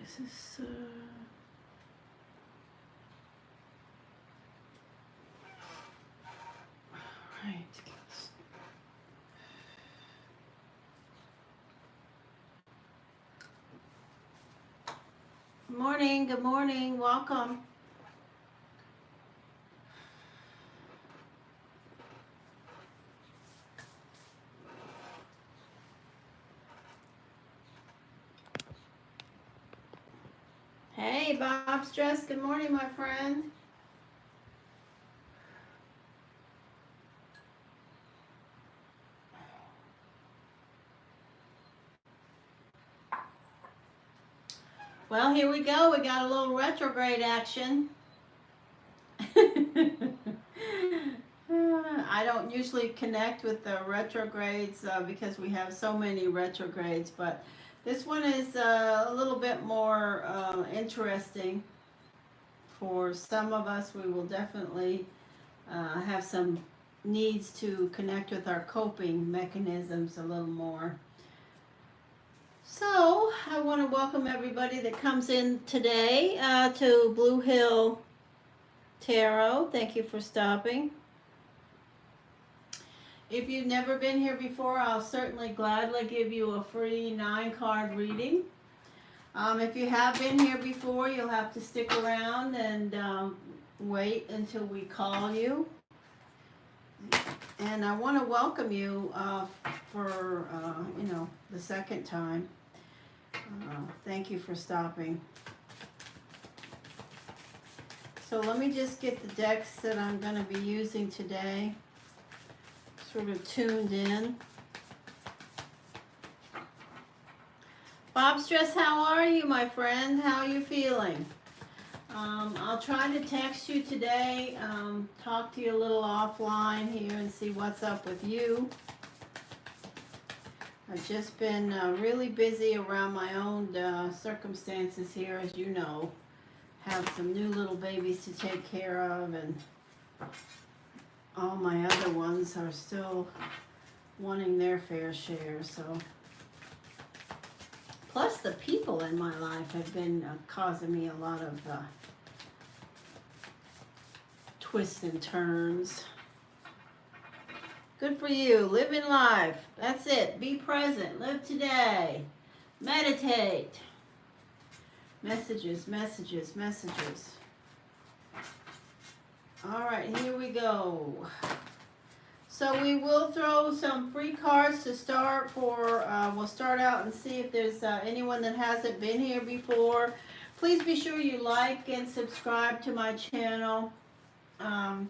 Is this right. Morning, good morning, welcome. Hey, Bob's dressed. Good morning, my friend. Well, here we go. We got a little retrograde action. I don't usually connect with the retrogrades because we have so many retrogrades, but this one is a little bit more interesting. For some of us, we will definitely have some needs to connect with our coping mechanisms a little more. So, I want to welcome everybody that comes in today to Blue Hill Tarot. Thank you for stopping. If you've never been here before, I'll certainly gladly give you a free 9-card reading. If you have been here before, you'll have to stick around and wait until we call you. And I want to welcome you for, the second time. Thank you for stopping. So let me just get the decks that I'm going to be using today sort of tuned in. Bob Stress, how are you, my friend? How are you feeling? I'll try to text you today, talk to you a little offline here and see what's up with you. I've just been really busy around my own circumstances here, as you know. Have some new little babies to take care of, and all my other ones are still wanting their fair share, so. Plus the people in my life have been causing me a lot of twists and turns. Good for you. Living life. That's it. Be present. Live today. Meditate. Messages, messages, messages. All right, here we go. So we will throw some free cards to start for, we'll start out and see if there's anyone that hasn't been here before. Please be sure you like and subscribe to my channel.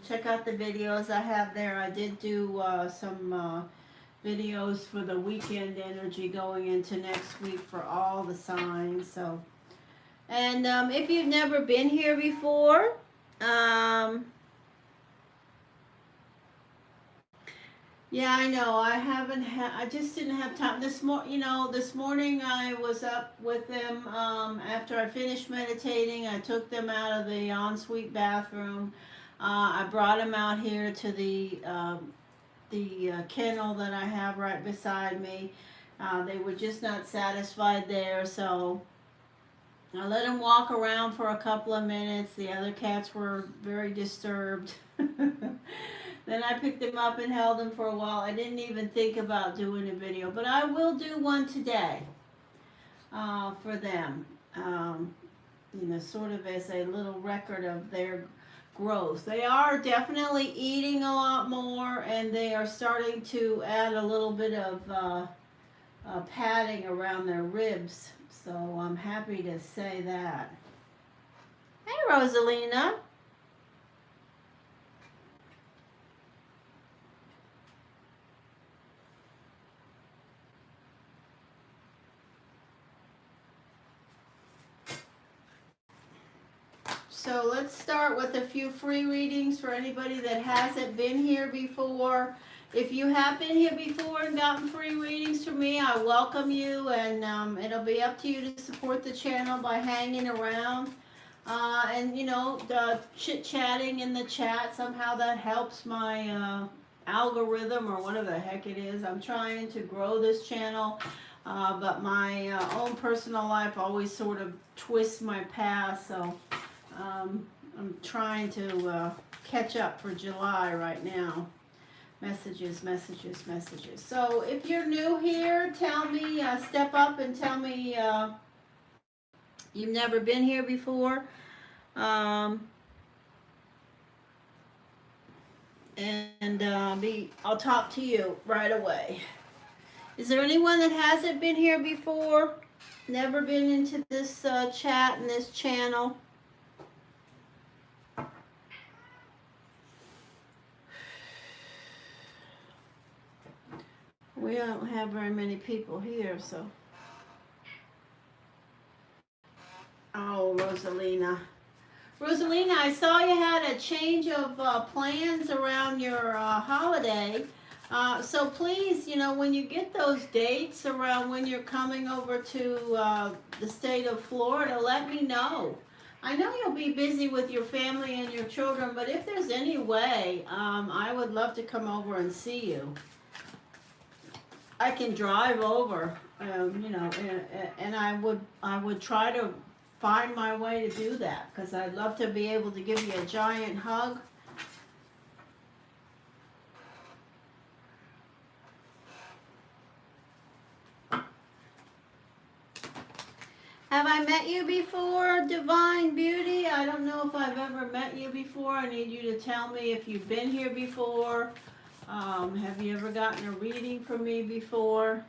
Check out the videos I have there. I did do some videos for the weekend energy going into next week for all the signs. So, and if you've never been here before, yeah, I know. I just didn't have time. This morning I was up with them after I finished meditating. I took them out of the ensuite bathroom. I brought them out here to the kennel that I have right beside me. They were just not satisfied there, so I let them walk around for a couple of minutes. The other cats were very disturbed. Then I picked them up and held them for a while. I didn't even think about doing a video, but I will do one today for them. Sort of as a little record of their growth. They are definitely eating a lot more, and they are starting to add a little bit of padding around their ribs. So I'm happy to say that. Hey, Rosalina. So let's start with a few free readings for anybody that hasn't been here before. If you have been here before and gotten free readings from me, I welcome you, and it'll be up to you to support the channel by hanging around. And the chit-chatting in the chat, somehow that helps my algorithm or whatever the heck it is. I'm trying to grow this channel. But my own personal life always sort of twists my path, so I'm trying to catch up for July right now. Messages, messages, messages. So if you're new here, tell me, step up and tell me you've never been here before. Um, and I'll talk to you right away. Is there anyone that hasn't been here before? Never been into this chat and this channel? We don't have very many people here, so. Oh, Rosalina. Rosalina, I saw you had a change of plans around your holiday. So please, you know, when you get those dates around when you're coming over to the state of Florida, let me know. I know you'll be busy with your family and your children, but if there's any way, I would love to come over and see you. I can drive over, you know, and I would try to find my way to do that, because I'd love to be able to give you a giant hug. Have I met you before, Divine Beauty? I don't know if I've ever met you before. I need you to tell me if you've been here before. Have you ever gotten a reading from me before?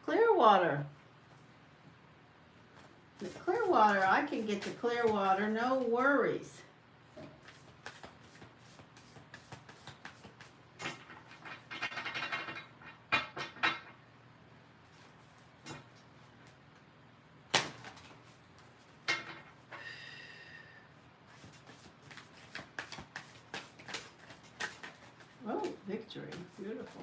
Clearwater. The Clearwater, I can get to Clearwater, no worries. Oh, victory, beautiful.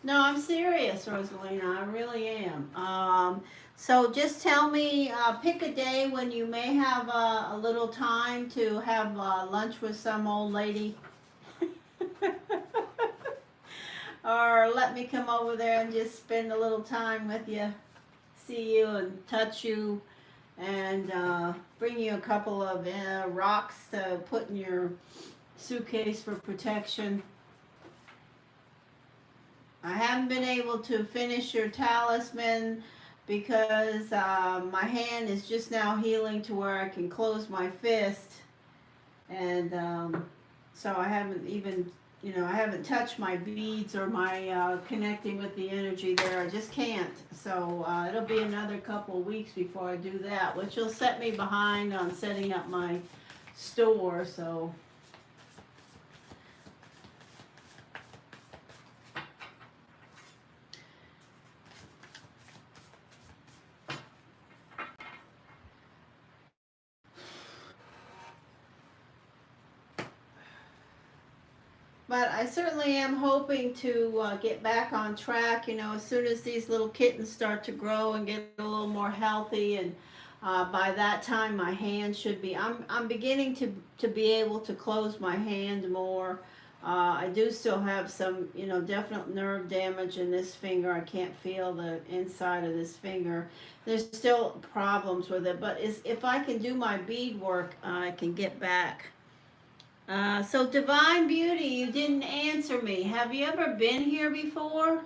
No, I'm serious, Rosalina. I really am. So just tell me, pick a day when you may have a little time to have lunch with some old lady. Or let me come over there and just spend a little time with you, see you and touch you, and bring you a couple of rocks to put in your suitcase for protection. I haven't been able to finish your talisman because my hand is just now healing to where I can close my fist, and so I haven't even, you know, I haven't touched my beads or my connecting with the energy there. I just can't. So it'll be another couple of weeks before I do that, which will set me behind on setting up my store. So. But I certainly am hoping to get back on track, you know, as soon as these little kittens start to grow and get a little more healthy, and by that time my hand should be, I'm beginning to be able to close my hand more. I do still have some, you know, definite nerve damage in this finger. I can't feel the inside of this finger. There's still problems with it, but if I can do my bead work, I can get back. So Divine Beauty, you didn't answer me. Have you ever been here before?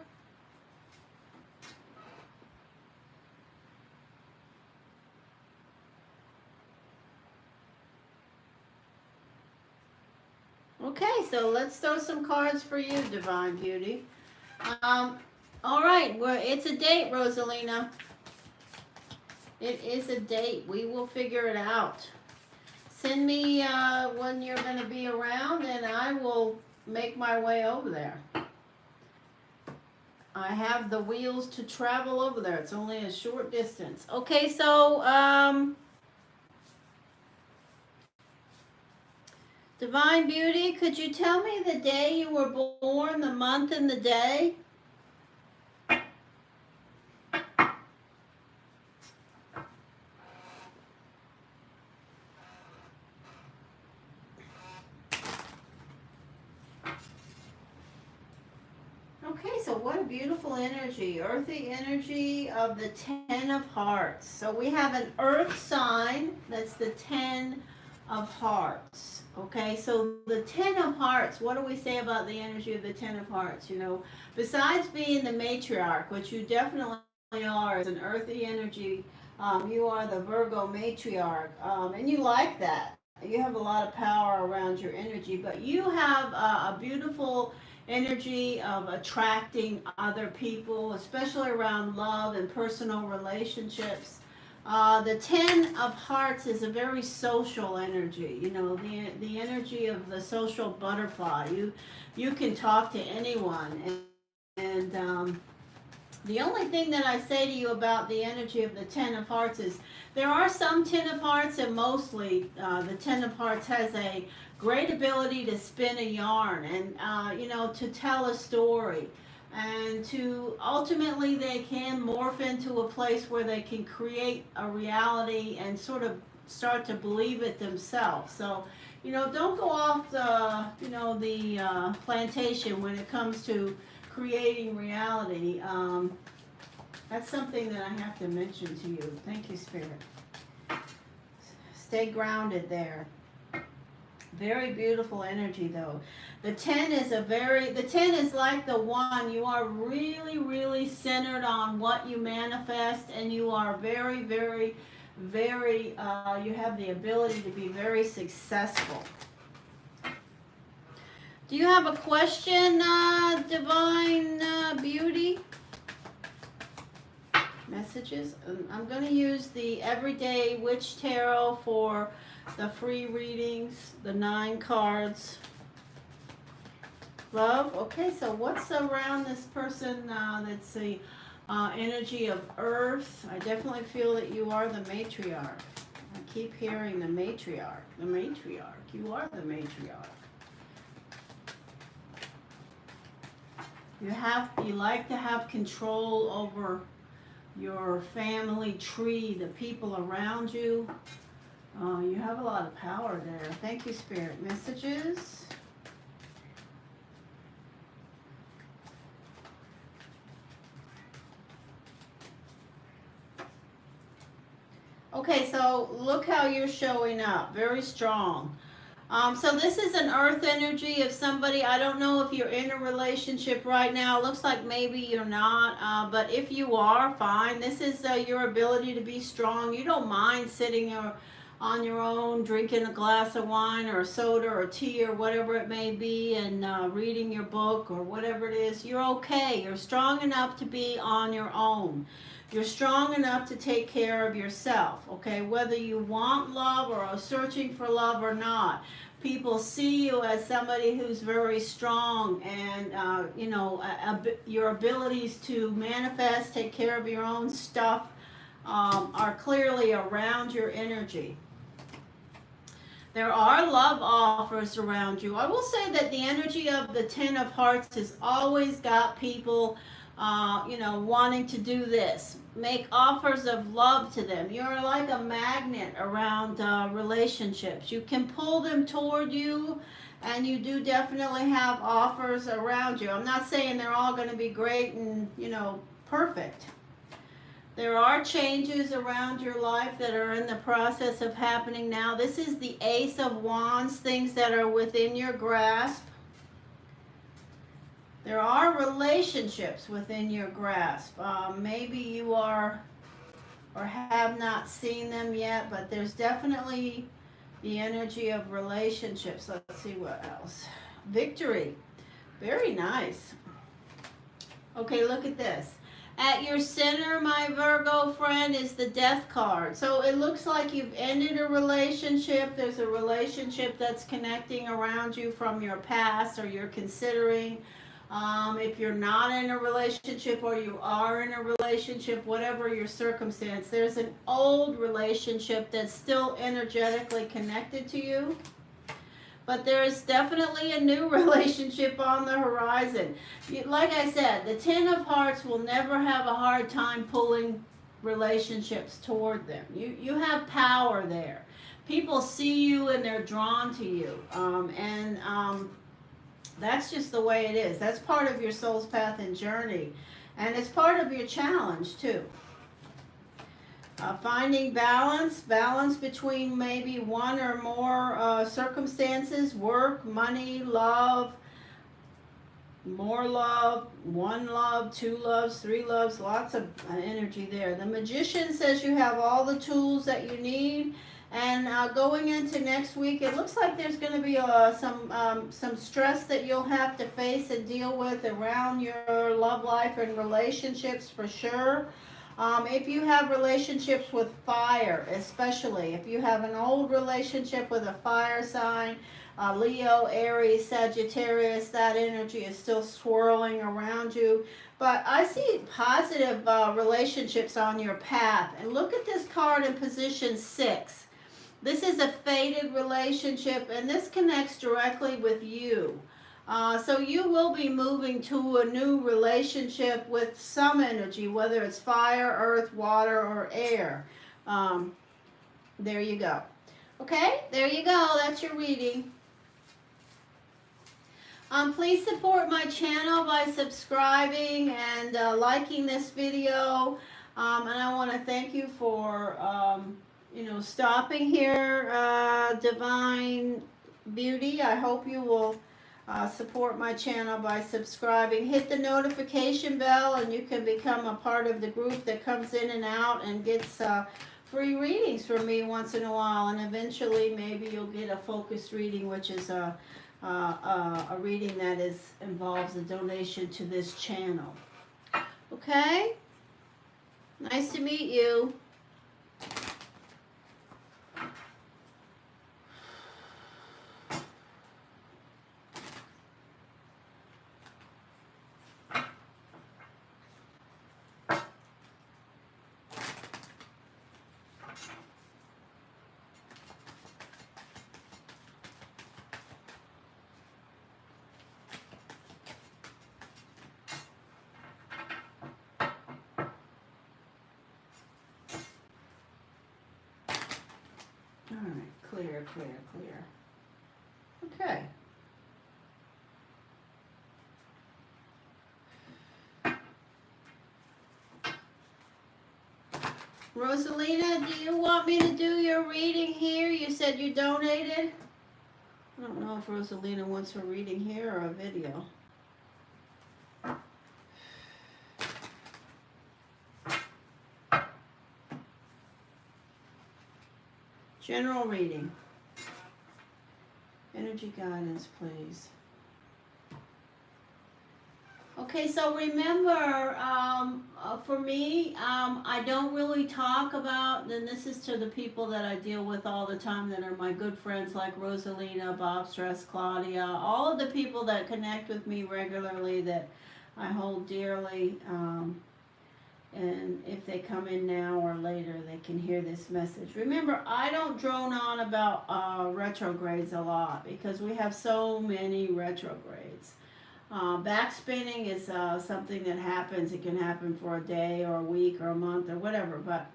Okay, so let's throw some cards for you, Divine Beauty. All right, well, it's a date, Rosalina. It is a date. We will figure it out. Send me when you're going to be around, and I will make my way over there. I have the wheels to travel over there. It's only a short distance. Okay, so Divine Beauty, could you tell me the day you were born, the month and the day? Okay, so what a beautiful energy, earthy energy of the Ten of Hearts. So we have an earth sign, that's the Ten of Hearts. Okay, so the Ten of Hearts, what do we say about the energy of the Ten of Hearts? You know, besides being the matriarch, which you definitely are as an earthy energy, you are the Virgo matriarch, and you like that. You have a lot of power around your energy, but you have a beautiful energy of attracting other people, especially around love and personal relationships. The Ten of Hearts is a very social energy. You know, the energy of the social butterfly. You can talk to anyone, and the only thing that I say to you about the energy of the Ten of Hearts is there are some Ten of Hearts, and mostly the Ten of Hearts has a great ability to spin a yarn and, you know, to tell a story. And to ultimately, they can morph into a place where they can create a reality and sort of start to believe it themselves. So, you know, don't go off the, you know, the plantation when it comes to creating reality. That's something that I have to mention to you. Thank you, Spirit. Stay grounded there. Very beautiful energy, though. The 10 is like the 1. You are really, really centered on what you manifest, and you are very, very, very, you have the ability to be very successful. Do you have a question, Divine Beauty? Messages? I'm going to use the Everyday Witch Tarot for the free readings, the 9 cards. Love? Okay, so what's around this person that's the energy of Earth? I definitely feel that you are the matriarch. I keep hearing the matriarch. The matriarch. You are the matriarch. You like to have control over your family tree, the people around you. You have a lot of power there. Thank you, Spirit. Messages? Okay, so look how you're showing up. Very strong. So this is an earth energy of somebody. I don't know if you're in a relationship right now. It looks like maybe you're not. But if you are, fine. This is your ability to be strong. You don't mind sitting on your own, drinking a glass of wine or a soda or tea or whatever it may be, and reading your book or whatever it is. You're okay. You're strong enough to be on your own. You're strong enough to take care of yourself, okay? Whether you want love or are searching for love or not, people see you as somebody who's very strong, and you know, your abilities to manifest, take care of your own stuff are clearly around your energy. There are love offers around you. I will say that the energy of the Ten of Hearts has always got people you know, wanting to do this. Make offers of love to them. You're like a magnet around relationships. You can pull them toward you, and you do definitely have offers around you. I'm not saying they're all going to be great and, you know, perfect. There are changes around your life that are in the process of happening now. This is the Ace of Wands, things that are within your grasp. There are relationships within your grasp. Maybe you are or have not seen them yet, but there's definitely the energy of relationships. Let's see what else. Victory. Very nice. Okay, look at this. At your center, my Virgo friend, is the Death card. So it looks like you've ended a relationship. There's a relationship that's connecting around you from your past, or you're considering. If you're not in a relationship or you are in a relationship, whatever your circumstance, there's an old relationship that's still energetically connected to you. But there's definitely a new relationship on the horizon. Like I said, the Ten of Hearts will never have a hard time pulling relationships toward them. You have power there. People see you and they're drawn to you. That's just the way it is. That's part of your soul's path and journey. And it's part of your challenge too. Finding balance between maybe one or more circumstances, work, money, love, more love, one love, two loves, three loves, lots of energy there. The Magician says you have all the tools that you need. And going into next week, it looks like there's going to be some stress that you'll have to face and deal with around your love life and relationships for sure. If you have relationships with fire, especially if you have an old relationship with a fire sign, Leo, Aries, Sagittarius, that energy is still swirling around you. But I see positive relationships on your path. And look at this card in position 6. This is a fated relationship, and this connects directly with you. So you will be moving to a new relationship with some energy, whether it's fire, earth, water, or air. There you go. Okay, there you go. That's your reading. Please support my channel by subscribing and liking this video. And I want to thank you for, stopping here, Divine Beauty. I hope you will support my channel by subscribing. Hit the notification bell and you can become a part of the group that comes in and out and gets free readings from me once in a while. And eventually maybe you'll get a focused reading, which is a reading that involves a donation to this channel. Okay? Nice to meet you. All right, clear. Okay. Rosalina, do you want me to do your reading here? You said you donated. I don't know if Rosalina wants her reading here or a video. General reading. Energy guidance, please. Okay, so remember, for me, I don't really talk about, and this is to the people that I deal with all the time that are my good friends like Rosalina, Bob Stress, Claudia, all of the people that connect with me regularly that I hold dearly. And if they come in now or later, they can hear this message. Remember, I don't drone on about retrogrades a lot because we have so many retrogrades. Backspinning is something that happens. It can happen for a day or a week or a month or whatever. But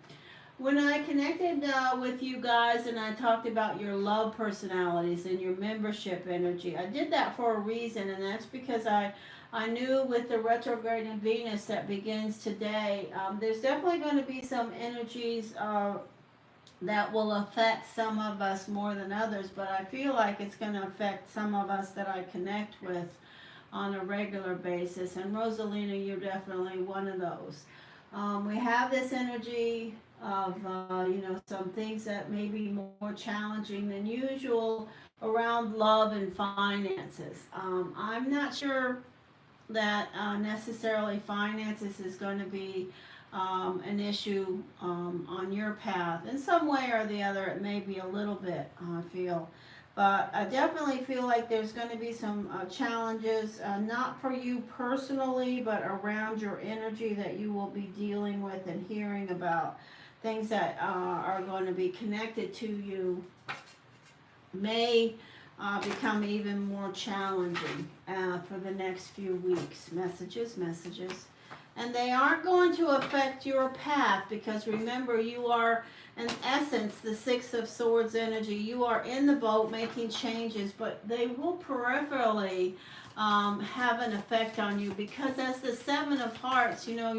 when I connected with you guys and I talked about your love personalities and your membership energy, I did that for a reason, and that's because I knew with the retrograde in Venus that begins today, there's definitely going to be some energies that will affect some of us more than others, but I feel like it's going to affect some of us that I connect with on a regular basis. And Rosalina, you're definitely one of those. We have this energy of, some things that may be more challenging than usual around love and finances. I'm not sure that necessarily finances is going to be an issue on your path. In some way or the other, it may be a little bit, I feel. But I definitely feel like there's going to be some challenges, not for you personally, but around your energy that you will be dealing with and hearing about. Things that are going to be connected to you may become even more challenging for the next few weeks. Messages. And they aren't going to affect your path because remember, you are, in essence, the Six of Swords energy. You are in the boat making changes, but they will peripherally have an effect on you, because as the Seven of Hearts, you know,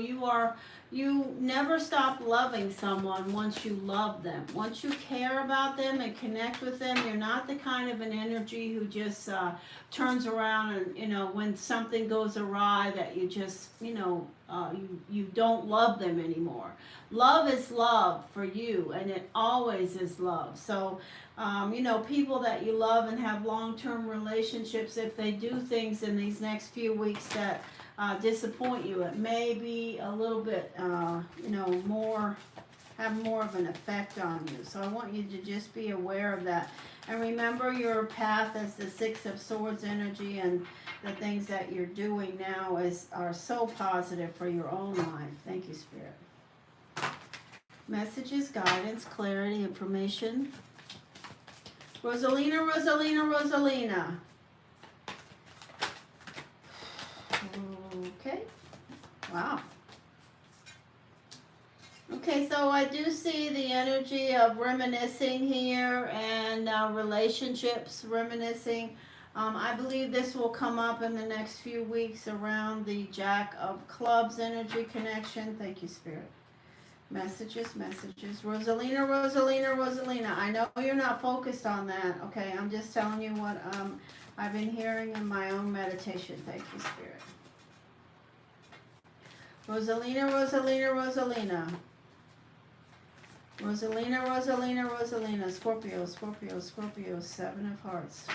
you never stop loving someone once you love them. Once you care about them and connect with them, you're not the kind of an energy who just turns around and, you know, when something goes awry, that you just, you know, you don't love them anymore. Love is love for you, and it always is love. So, you know, people that you love and have long-term relationships, if they do things in these next few weeks that disappoint you, it may be a little bit, you know, have more of an effect on you. So I want you to just be aware of that. And remember your path as the Six of Swords energy, and the things that you're doing now are so positive for your own life. Thank you, Spirit. Messages, guidance, clarity, information. Rosalina, Rosalina, Rosalina. Okay. Wow. Okay, so I do see the energy of reminiscing here, and relationships, reminiscing. I believe this will come up in the next few weeks around the Jack of Clubs energy connection. Thank you, Spirit. Messages, messages. Rosalina, Rosalina, Rosalina. I know you're not focused on that. Okay, I'm just telling you what I've been hearing in my own meditation. Thank you, Spirit. Rosalina, Rosalina, Rosalina. Rosalina, Rosalina, Rosalina. Scorpio, Scorpio, Scorpio. Seven of Hearts.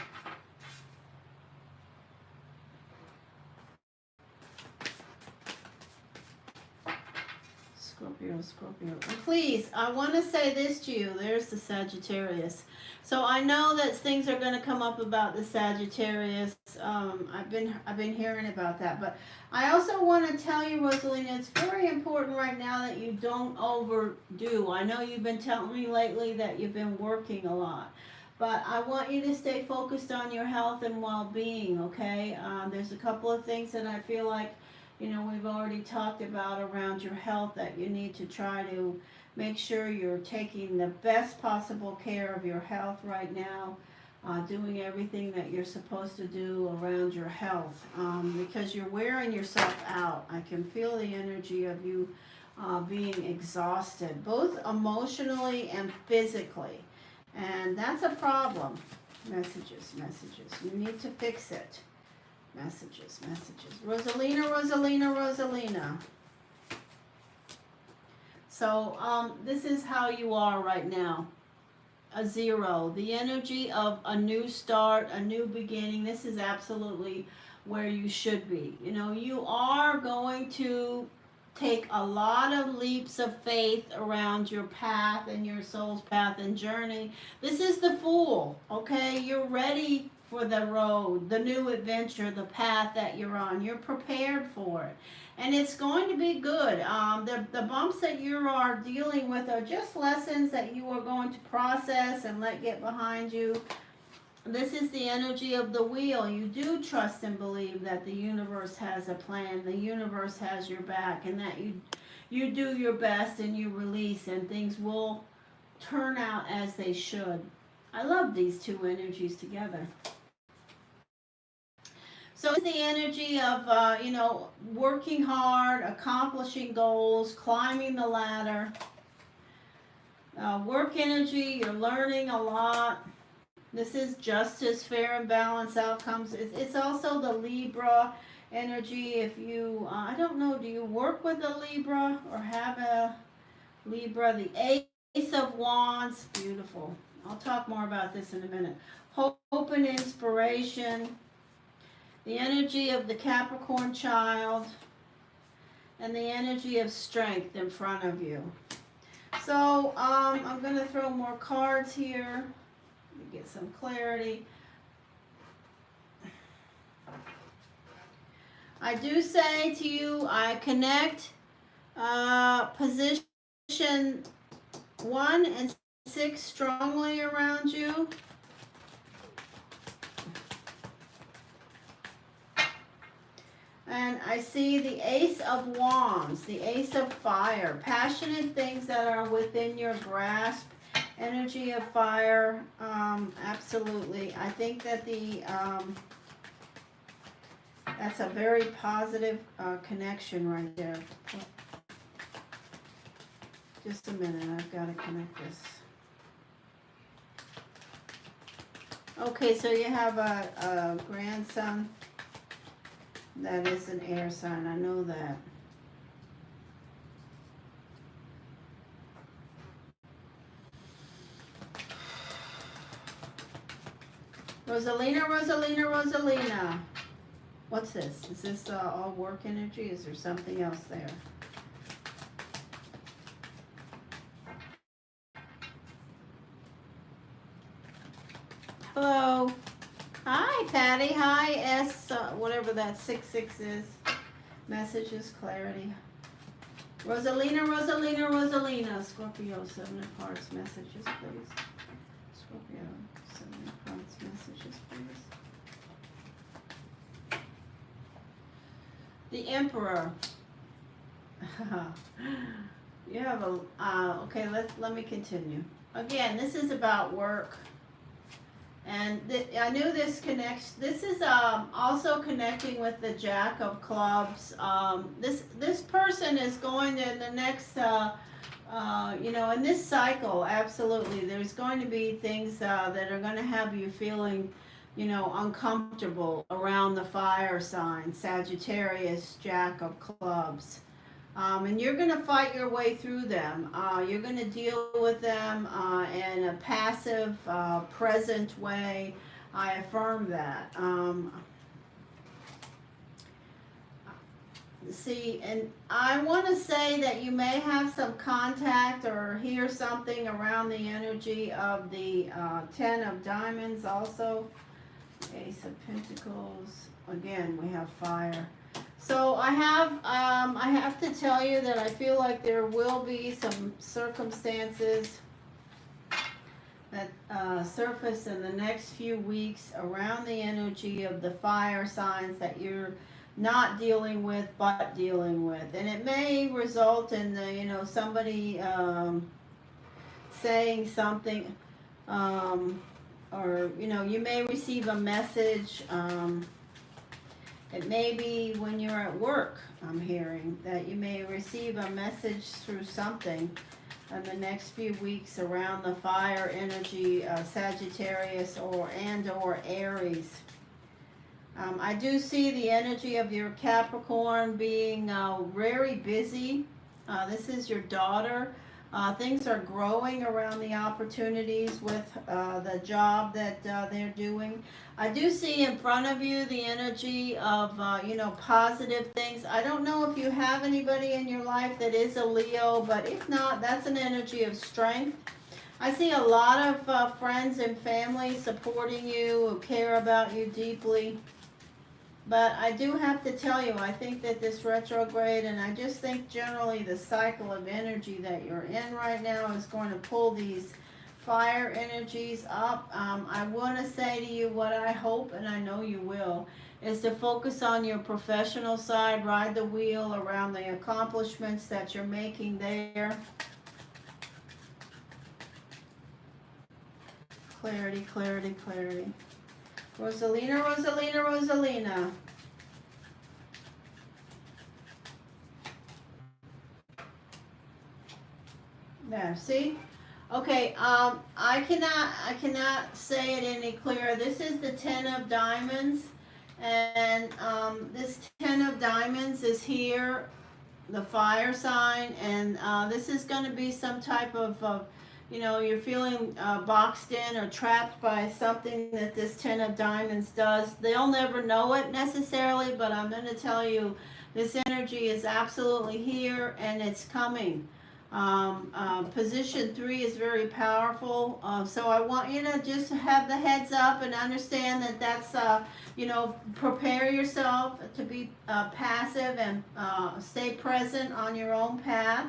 Scorpio, Scorpio. And please, I want to say this to you. There's the Sagittarius. So I know that things are going to come up about the Sagittarius. I've been hearing about that, but I also want to tell you, Rosalina, it's very important right now that you don't overdo. I know you've been telling me lately that you've been working a lot, but I want you to stay focused on your health and well-being. Okay? There's a couple of things that I feel like, you know, we've already talked about around your health, that you need to try to make sure you're taking the best possible care of your health right now, doing everything that you're supposed to do around your health, because you're wearing yourself out. I can feel the energy of you being exhausted, both emotionally and physically, and that's a problem. Messages, messages. You need to fix it. Messages, messages. Rosalina, Rosalina, Rosalina. So, this is how you are right now. A zero. The energy of a new start, a new beginning. This is absolutely where you should be. You know, you are going to take a lot of leaps of faith around your path and your soul's path and journey. This is the Fool, okay? You're ready for the road, the new adventure, the path that you're on. You're prepared for it. And it's going to be good. The bumps that you are dealing with are just lessons that you are going to process and let get behind you. This is the energy of the Wheel. You do trust and believe that the universe has a plan, the universe has your back, and that you do your best and you release, and things will turn out as they should. I love these two energies together. So it's the energy of, you know, working hard, accomplishing goals, climbing the ladder. Work energy, you're learning a lot. This is justice, fair and balanced outcomes. It's also the Libra energy. If you, I don't know, do you work with a Libra or have a Libra? The Ace of Wands, beautiful. I'll talk more about this in a minute. Hope and inspiration. The energy of the Capricorn child, and the energy of strength in front of you. So I'm going to throw more cards here to get some clarity. I do say to you, I connect position 1 and 6 strongly around you. And I see the Ace of Wands, the Ace of Fire, passionate things that are within your grasp, energy of fire, absolutely. I think that That's a very positive connection right there. Just a minute, I've got to connect this. Okay, so you have a grandson that is an air sign. I know that. Rosalina, Rosalina, Rosalina. What's this? Is this all work energy? Is there something else there? Hello. Hi, Patty. Hi, S, whatever that 66 is. Messages, clarity. Rosalina, Rosalina, Rosalina. Scorpio, 7 of Hearts. Messages, please. Scorpio, 7 of Hearts. Messages, please. The Emperor. You have a, okay, let me continue. Again, this is about work. And I knew this connects. This is also connecting with the Jack of Clubs. This person is going to the next, you know, in this cycle. Absolutely, there's going to be things that are going to have you feeling, you know, uncomfortable around the fire sign, Sagittarius, Jack of Clubs. And you're going to fight your way through them. You're going to deal with them in a passive, present way. I affirm that. See, and I want to say that you may have some contact or hear something around the energy of the 10 of Diamonds also. Ace of Pentacles. Again, we have fire. So I have to tell you that I feel like there will be some circumstances that surface in the next few weeks around the energy of the fire signs that you're not dealing with but dealing with, and it may result in the, you know, somebody saying something, or you know, you may receive a message. It may be when you're at work, I'm hearing, that you may receive a message through something in the next few weeks around the fire energy, Sagittarius or Aries. I do see the energy of your Capricorn being very busy. This is your daughter. Things are growing around the opportunities with the job that they're doing. I do see in front of you the energy of, you know, positive things. I don't know if you have anybody in your life that is a Leo, but if not, that's an energy of strength. I see a lot of friends and family supporting you, who care about you deeply. But I do have to tell you, I think that this retrograde, and I just think generally the cycle of energy that you're in right now is going to pull these fire energies up. I want to say to you what I hope, and I know you will, is to focus on your professional side, ride the wheel around the accomplishments that you're making there. Clarity, clarity, clarity. Rosalina, Rosalina, Rosalina. There, see? Okay, I cannot say it any clearer. This is the 10 of Diamonds, and this 10 of Diamonds is here, the fire sign, and this is going to be some type of you know, you're feeling boxed in or trapped by something that this 10 of Diamonds does. They'll never know it necessarily, but I'm going to tell you this energy is absolutely here and it's coming. Position 3 is very powerful, so I want you to just have the heads up and understand that that's, you know, prepare yourself to be passive and stay present on your own path.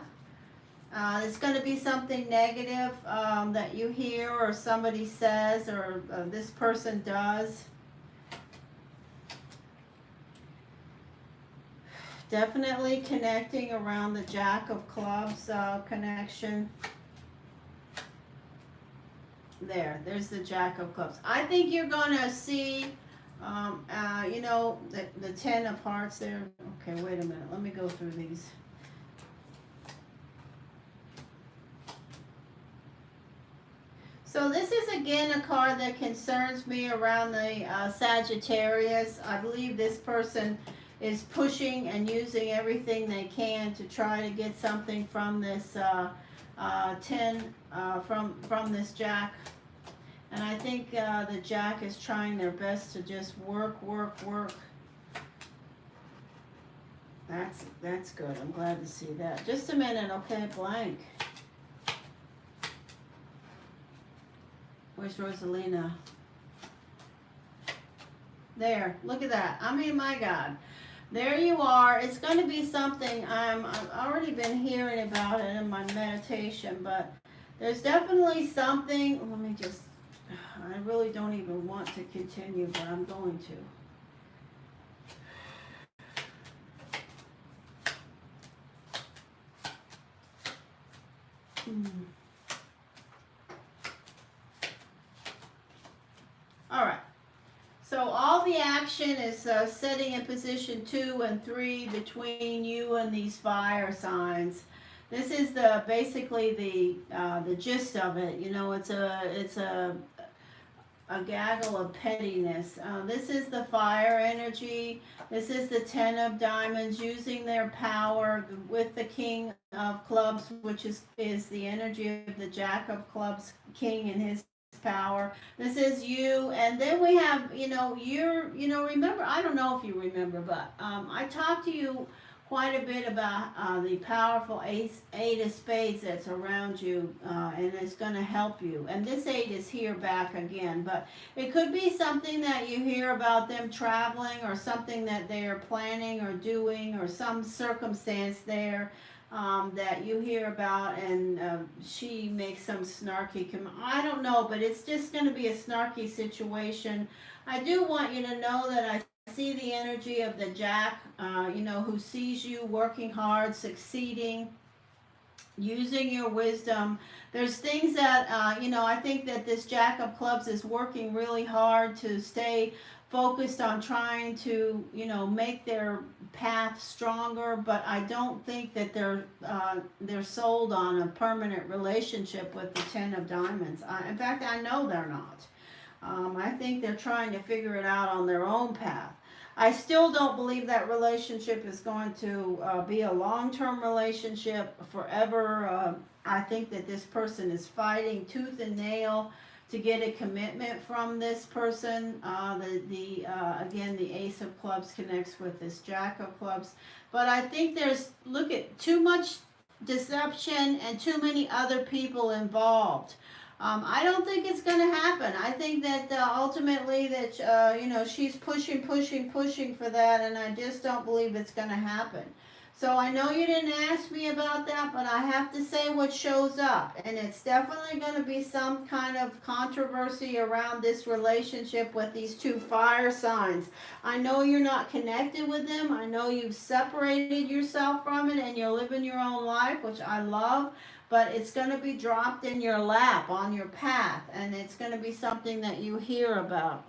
It's going to be something negative that you hear or somebody says or this person does. Definitely connecting around the Jack of Clubs connection. There's the Jack of Clubs. I think you're going to see You know, the 10 of hearts there. Okay, wait a minute. Let me go through these. So this is again a card that concerns me around the Sagittarius. I believe this person is pushing and using everything they can to try to get something from this 10 from this Jack. And I think the Jack is trying their best to just work. That's good. I'm glad to see that. Just a minute, okay? Blank. Where's Rosalina? There. Look at that. I mean, my God. There you are. It's going to be something I've already been hearing about it in my meditation, but there's definitely something. Let me just. I really don't even want to continue, but I'm going to. All right. So all the action is setting in position 2 and 3 between you and these fire signs. This is basically the gist of it. You know, it's a gaggle of pettiness. This is the fire energy. This is the 10 of diamonds using their power with the king of clubs, which is the energy of the jack of clubs, king and his power. This is you. And then we have, remember, I don't know if you remember, but I talked to you quite a bit about the powerful eight of spades that's around you, and it's going to help you. And this 8 is here back again, but it could be something that you hear about them traveling, or something that they are planning or doing, or some circumstance there that you hear about, and she makes some snarky I don't know, but it's just going to be a snarky situation. I do want you to know that I see the energy of the Jack, who sees you working hard, succeeding, using your wisdom. There's things that, I think that this Jack of Clubs is working really hard to stay focused on trying to, make their path stronger, but I don't think that they're sold on a permanent relationship with the 10 of diamonds. In fact, I know they're not. I think they're trying to figure it out on their own path. I still don't believe that relationship is going to be a long-term relationship forever. I think that this person is fighting tooth and nail to get a commitment from this person. Again, the Ace of Clubs connects with this Jack of Clubs. But I think there's, too much deception and too many other people involved. I don't think it's going to happen. I think that ultimately that, she's pushing for that, and I just don't believe it's going to happen. So I know you didn't ask me about that, but I have to say what shows up. And it's definitely going to be some kind of controversy around this relationship with these two fire signs. I know you're not connected with them. I know you've separated yourself from it and you're living your own life, which I love. But it's going to be dropped in your lap, on your path. And it's going to be something that you hear about.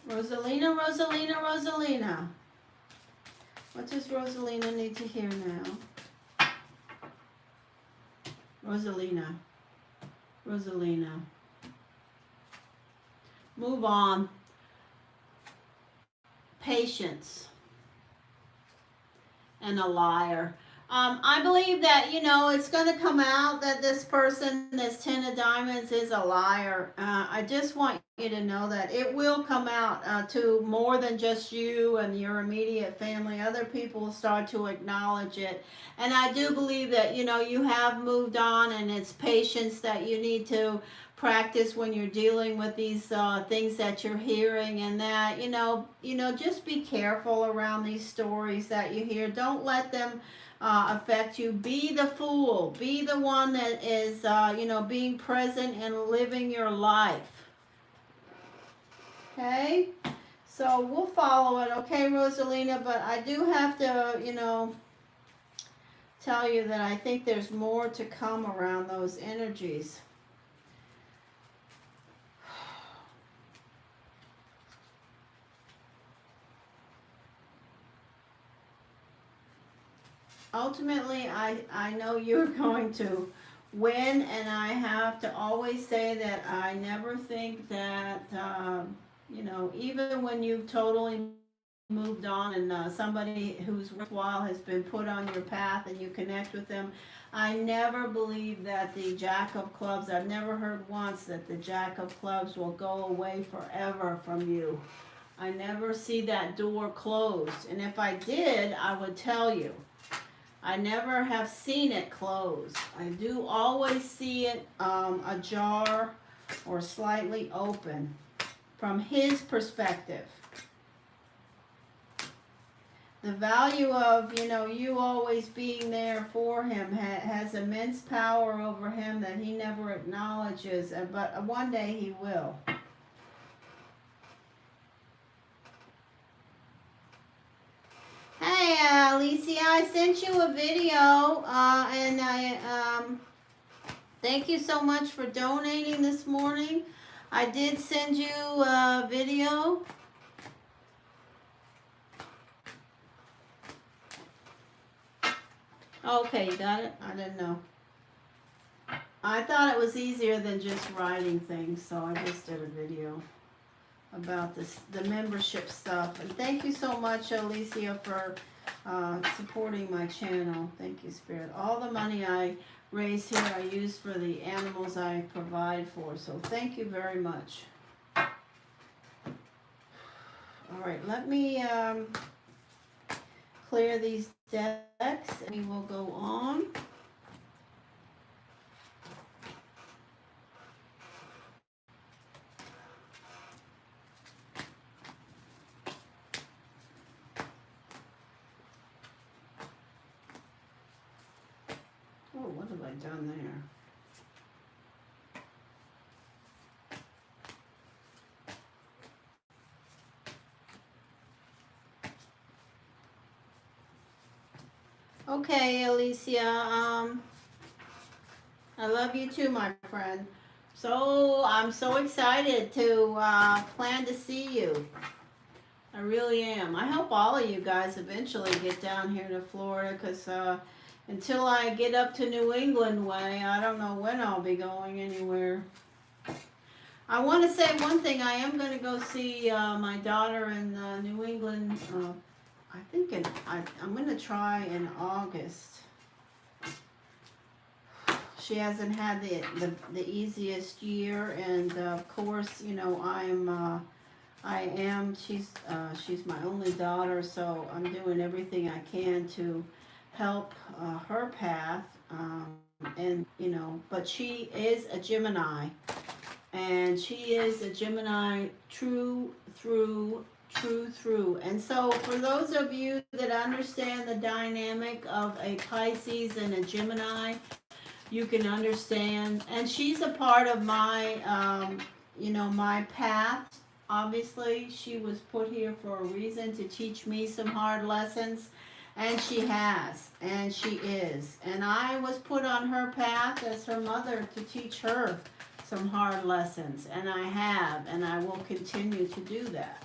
Rosalina. What does Rosalina need to hear now? Rosalina. Move on. Patience. And a liar. I believe that, it's going to come out that this person, this 10 of diamonds, is a liar. I just want you to know that it will come out to more than just you and your immediate family. Other people will start to acknowledge it. And I do believe that, you have moved on, and it's patience that you need to practice when you're dealing with these things that you're hearing, and that just be careful around these stories that you hear. Don't let them affect you. Be the fool. Be the one that is being present and living your life. Okay, so we'll follow it. Okay, Rosalina, but I do have to tell you that I think there's more to come around those energies. Ultimately, I know you're going to win, and I have to always say that I never think that, even when you've totally moved on and somebody who's worthwhile has been put on your path and you connect with them, I never believe that the Jack of Clubs, I've never heard once that the Jack of Clubs will go away forever from you. I never see that door closed, and if I did, I would tell you. I never have seen it closed. I do always see it ajar or slightly open from his perspective. The value of, you always being there for him has immense power over him that he never acknowledges, but one day he will. Hey, Alicia, I sent you a video, and I thank you so much for donating this morning. I did send you a video. Okay, you got it? I didn't know. I thought it was easier than just writing things, so I just did a video about the membership stuff. And thank you so much, Alicia, for supporting my channel. Thank you, Spirit. All the money I raise here I use for the animals I provide for, so thank you very much. All right, let me clear these decks and we will go on. Oh, what have I done there? Okay, Alicia, I love you too, my friend. So I'm so excited to plan to see you. I really am. I hope all of you guys eventually get down here to Florida, because until I get up to New England way, I don't know when I'll be going anywhere. I want to say one thing. I am going to go see my daughter in New England. I think I'm going to try in August. She hasn't had the easiest year, and of course, she's my only daughter, so I'm doing everything I can to help her path, but she is a Gemini, and she is a Gemini true through. And so for those of you that understand the dynamic of a Pisces and a Gemini, you can understand, and she's a part of my my path. Obviously, she was put here for a reason, to teach me some hard lessons. And she has, and she is. And I was put on her path as her mother to teach her some hard lessons. And I have, and I will continue to do that.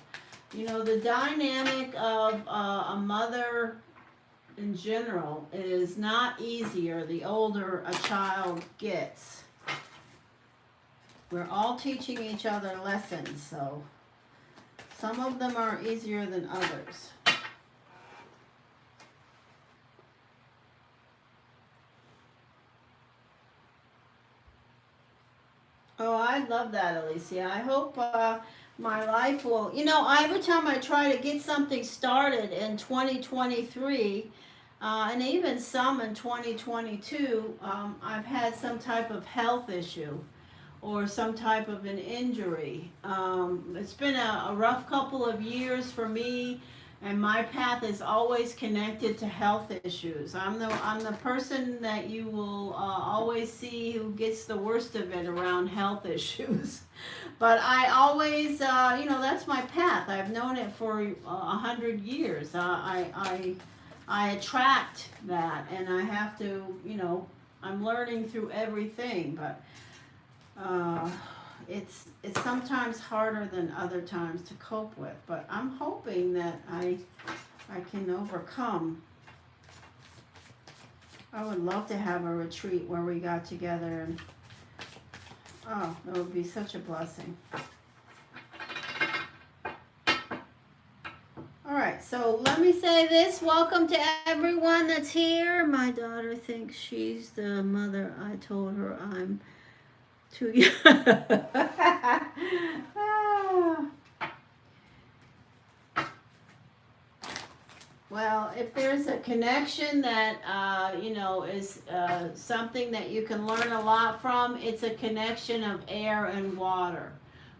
The dynamic of a mother in general is not easier the older a child gets. We're all teaching each other lessons, so some of them are easier than others. Oh, I love that, Alicia. I hope my life will, every time I try to get something started in 2023, and even some in 2022, I've had some type of health issue, or some type of an injury. It's been a rough couple of years for me, and my path is always connected to health issues. I'm the person that you will always see who gets the worst of it around health issues. But I always, that's my path. I've known it for 100 years. I attract that, and I have to, I'm learning through everything, but it's sometimes harder than other times to cope with. But I'm hoping that I can overcome. I would love to have a retreat where we got together, and oh, that would be such a blessing. All right, so let me say this. Welcome to everyone that's here. My daughter thinks she's the mother. I told her I'm too young. Ah. Well, if there's a connection that, is something that you can learn a lot from, it's a connection of air and water.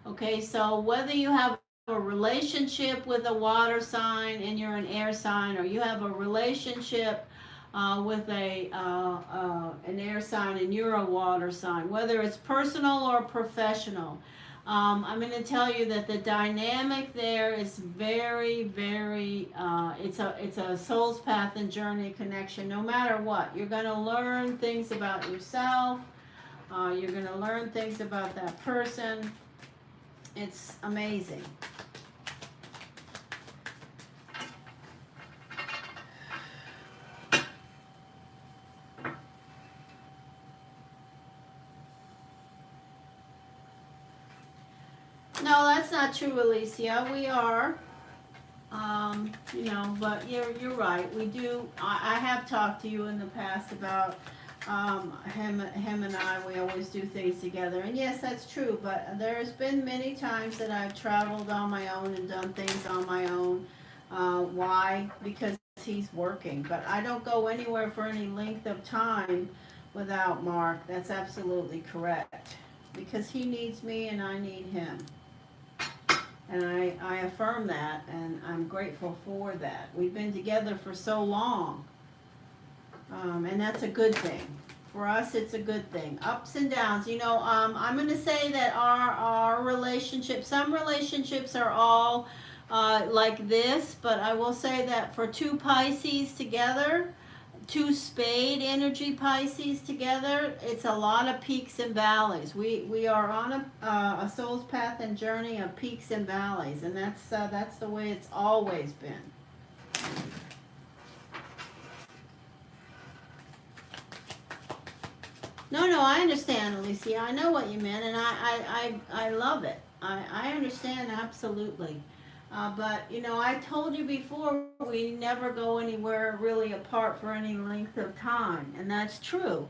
Okay, so whether you have a relationship with a water sign and you're an air sign, or you have a relationship with an air sign and you're a water sign, whether it's personal or professional, I'm going to tell you that the dynamic there is very, very, it's a soul's path and journey connection. No matter what, you're going to learn things about yourself. You're going to learn things about that person. It's amazing. No, that's not true, Alicia. We are, but you're right. We do. I have talked to you in the past about him and I. We always do things together, and yes, that's true. But there's been many times that I've traveled on my own and done things on my own. Why? Because he's working. But I don't go anywhere for any length of time without Mark. That's absolutely correct. Because he needs me and I need him. And I affirm that, and I'm grateful for that. We've been together for so long, and that's a good thing. For us, it's a good thing. Ups and downs. I'm going to say that our relationship, some relationships are all like this, but I will say that for two Pisces together, two spade energy Pisces together, it's a lot of peaks and valleys. We are on a soul's path and journey of peaks and valleys, and that's the way it's always been. No, I understand, Alicia. I know what you meant, and I love it. I understand absolutely. But, I told you before, we never go anywhere really apart for any length of time. And that's true.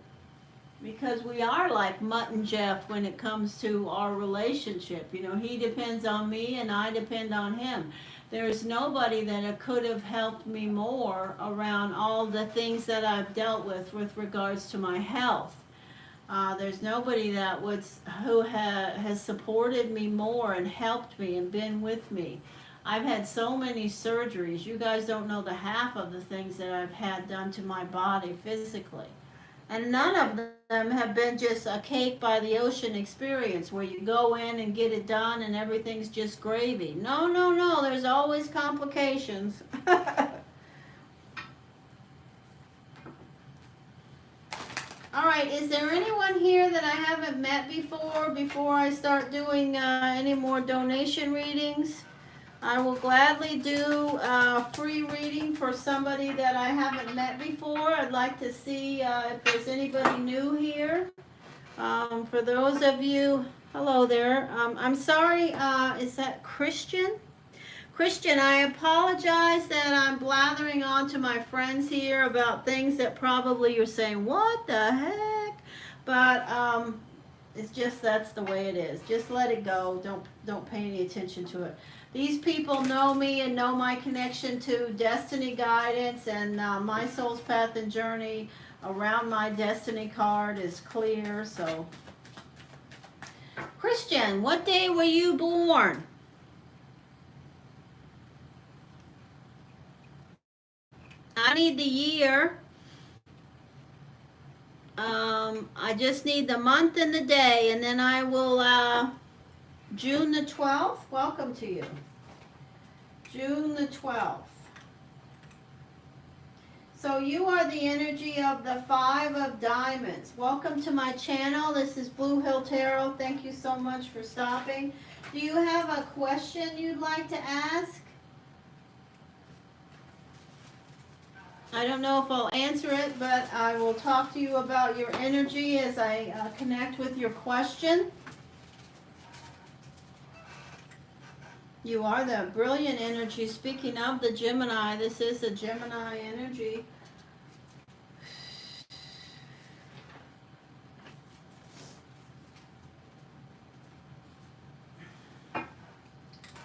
Because we are like Mutt and Jeff when it comes to our relationship. He depends on me and I depend on him. There's nobody that could have helped me more around all the things that I've dealt with regards to my health. There's nobody who has supported me more and helped me and been with me. I've had so many surgeries. You guys don't know the half of the things that I've had done to my body physically. And none of them have been just a cake by the ocean experience where you go in and get it done and everything's just gravy. No. There's always complications. All right, is there anyone here that I haven't met before I start doing any more donation readings? I will gladly do a free reading for somebody that I haven't met before. I'd like to see if there's anybody new here. For those of you, hello there. I'm sorry, is that Christian? Christian, I apologize that I'm blathering on to my friends here about things that probably you're saying, what the heck? But it's just, that's the way it is. Just let it go. Don't pay any attention to it. These people know me and know my connection to destiny guidance, and my soul's path and journey around my destiny card is clear. So Christian, what day were you born? I need the year. I just need the month and the day, and then I will, June the 12th. Welcome to you. June the 12th. So you are the energy of the Five of Diamonds. Welcome to my channel. This is Blue Hill Tarot. Thank you so much for stopping. Do you have a question you'd like to ask? I don't know if I'll answer it, but I will talk to you about your energy as I connect with your question. You are the brilliant energy. Speaking of the Gemini, this is a Gemini energy.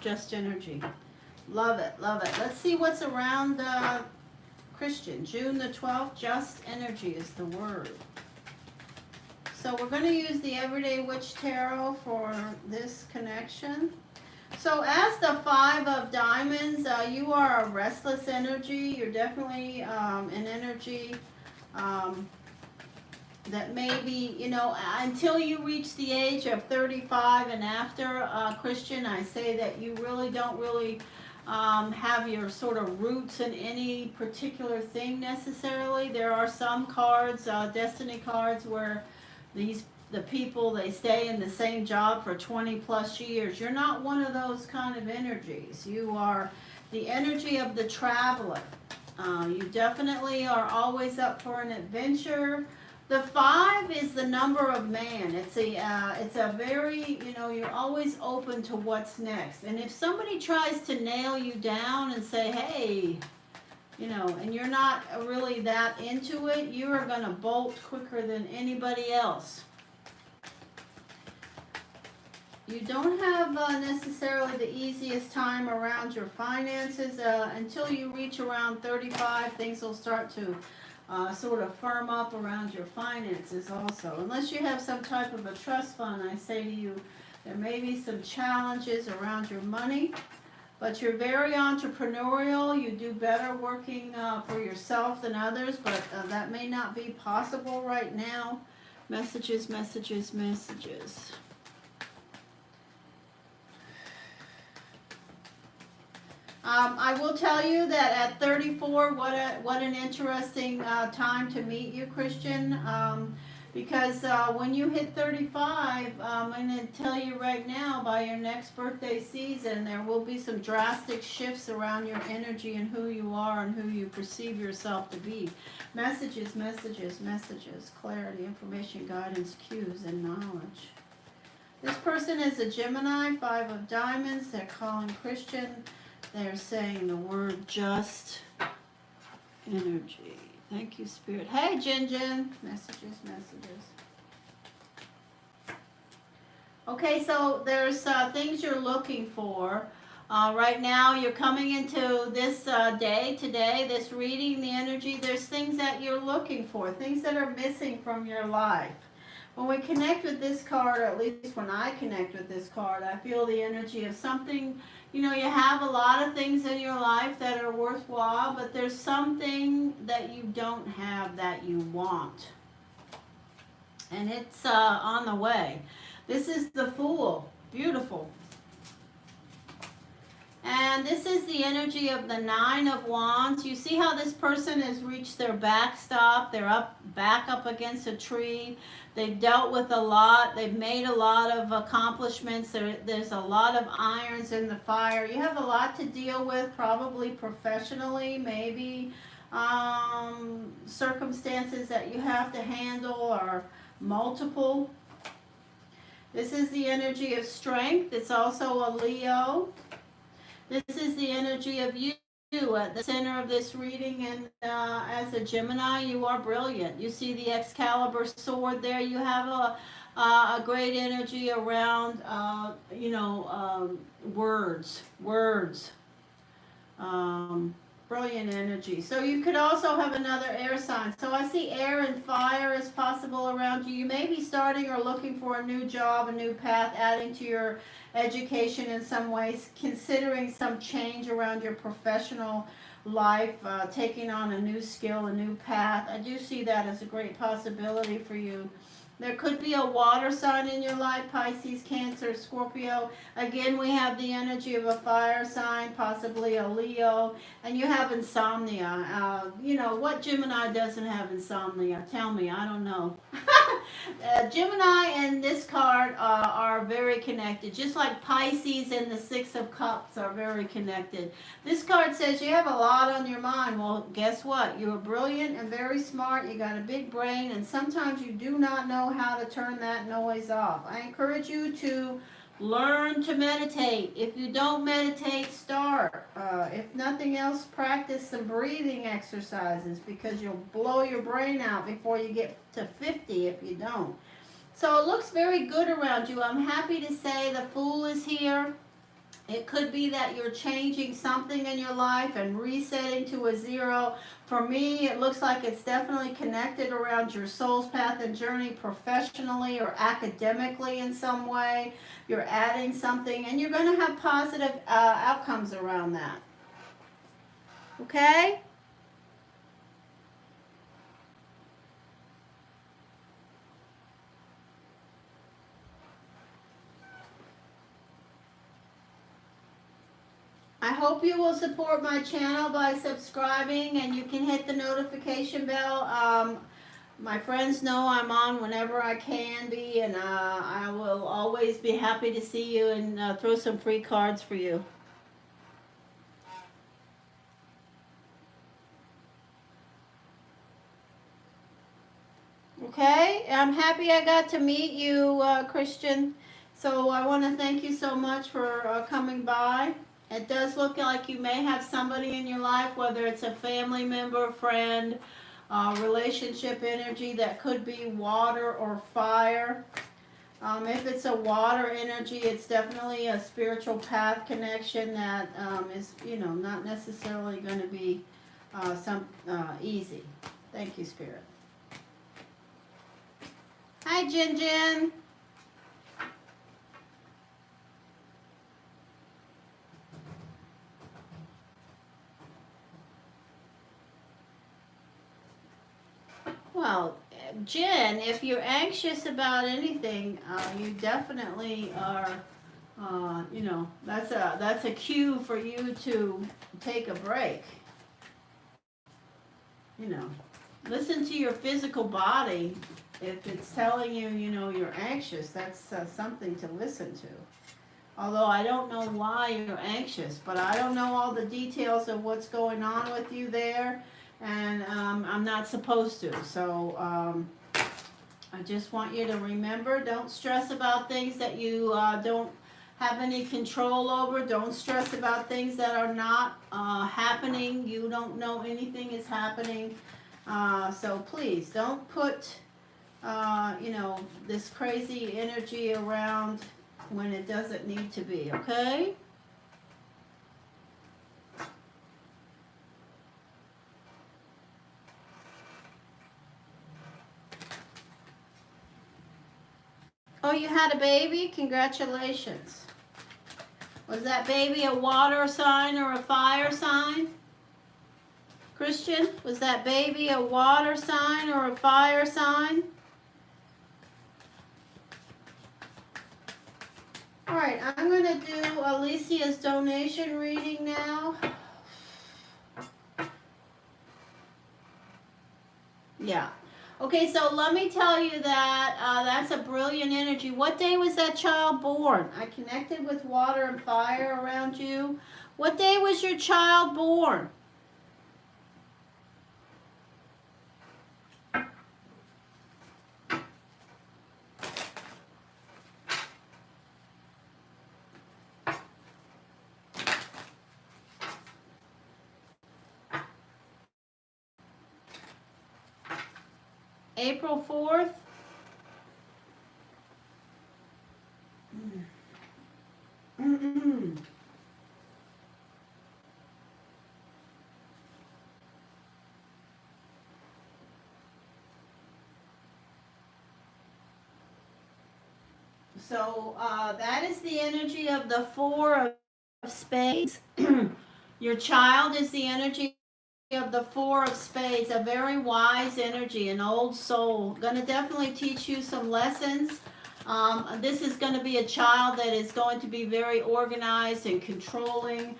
Just energy. Love it, love it. Let's see what's around Christian. June the 12th, just energy is the word. So we're going to use the Everyday Witch Tarot for this connection. So as the Five of Diamonds, you are a restless energy. You're definitely an energy that maybe, you know, until you reach the age of 35 and after, Christian, I say that you really don't really have your sort of roots in any particular thing necessarily. There are some cards, destiny cards, where the people, they stay in the same job for 20 plus years. You're not one of those kind of energies. You are the energy of the traveler. You definitely are always up for an adventure. The 5 is the number of man. It's a very, you know, you're always open to what's next. And if somebody tries to nail you down and say, hey, you know, and you're not really that into it, you are going to bolt quicker than anybody else. You don't have necessarily the easiest time around your finances. Until you reach around 35, things will start to sort of firm up around your finances also. Unless you have some type of a trust fund, I say to you, there may be some challenges around your money, but you're very entrepreneurial. You do better working for yourself than others, but that may not be possible right now. Messages, messages, messages. I will tell you that at 34, what an interesting time to meet you, Christian. Because when you hit 35, I'm going to tell you right now, by your next birthday season, there will be some drastic shifts around your energy and who you are and who you perceive yourself to be. Messages, messages, messages, clarity, information, guidance, cues, and knowledge. This person is a Gemini, 5 of Diamonds. They're calling Christian. They're saying the word just energy. Thank you, Spirit. Hey, Jin Jin. Messages, messages. Okay, so there's things you're looking for. Right now, you're coming into this day today, this reading, the energy. There's things that you're looking for, things that are missing from your life. When we connect with this card, or at least when I connect with this card, I feel the energy of something. You know, you have a lot of things in your life that are worthwhile, but there's something that you don't have that you want. And it's on the way. This is the Fool. Beautiful. And this is the energy of the 9 of Wands. You see how this person has reached their backstop. They're back up against a tree. They've dealt with a lot. They've made a lot of accomplishments. There's a lot of irons in the fire. You have a lot to deal with, probably professionally, maybe circumstances that you have to handle are multiple. This is the energy of strength. It's also a Leo. This is the energy of you at the center of this reading, and as a Gemini, you are brilliant. You see the Excalibur sword there. You have a great energy around, words. Brilliant energy. So you could also have another air sign. So I see air and fire as possible around you. You may be starting or looking for a new job, a new path, adding to your education in some ways, considering some change around your professional life, taking on a new skill, a new path. I do see that as a great possibility for you. There could be a water sign in your life, Pisces, Cancer, Scorpio. Again, we have the energy of a fire sign, possibly a Leo, and you have insomnia. You know, what Gemini doesn't have insomnia? Tell me, I don't know. Gemini and this card are very connected, just like Pisces and the Six of Cups are very connected. This card says you have a lot on your mind. Well, guess what? You're brilliant and very smart. You got a big brain, and sometimes you do not know how to turn that noise off. I encourage you to learn to meditate. If you don't meditate, start. If nothing else, practice some breathing exercises, because you'll blow your brain out before you get to 50 if you don't. So it looks very good around you. I'm happy to say the Fool is here. It could be that you're changing something in your life and resetting to a zero. For me, it looks like it's definitely connected around your soul's path and journey professionally or academically in some way. You're adding something, and you're going to have positive outcomes around that. Okay? I hope you will support my channel by subscribing, and you can hit the notification bell. My friends know I'm on whenever I can be, and I will always be happy to see you and throw some free cards for you. Okay, I'm happy I got to meet you, Christian. So I want to thank you so much for coming by. It does look like you may have somebody in your life, whether it's a family member, friend, relationship energy that could be water or fire. If it's a water energy, it's definitely a spiritual path connection that is, you know, not necessarily going to be easy. Thank you, Spirit. Hi, Jin Jin. Well, Jen, if you're anxious about anything, you definitely are, you know, that's a cue for you to take a break. You know, listen to your physical body. If it's telling you, you know, you're anxious, that's something to listen to. Although I don't know why you're anxious, but I don't know all the details of what's going on with you there. And I'm not supposed to. So I just want you to remember, don't stress about things that you don't have any control over. Don't stress about things that are not happening. You don't know anything is happening. So please don't put, you know, this crazy energy around when it doesn't need to be, okay? Oh, you had a baby? Congratulations. Was that baby a water sign or a fire sign? Christian, was that baby a water sign or a fire sign? All right, I'm going to do Alicia's donation reading now. Yeah. Okay, so let me tell you that that's a brilliant energy. What day was that child born? I connected with water and fire around you. What day was your child born? April 4th? So that is the energy of the Four of Spades. Your child is the energy of the Four of Spades, a very wise energy, an old soul. Going to definitely teach you some lessons. This is going to be a child that is going to be very organized and controlling,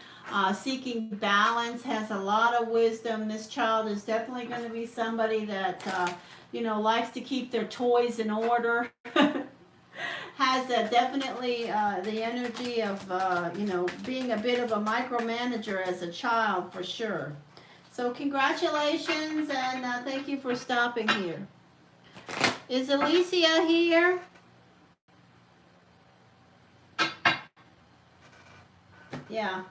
seeking balance, has a lot of wisdom. This child is definitely going to be somebody that, likes to keep their toys in order. Has definitely the energy of, being a bit of a micromanager as a child for sure. So congratulations and thank you for stopping here. Is Alicia here? Yeah.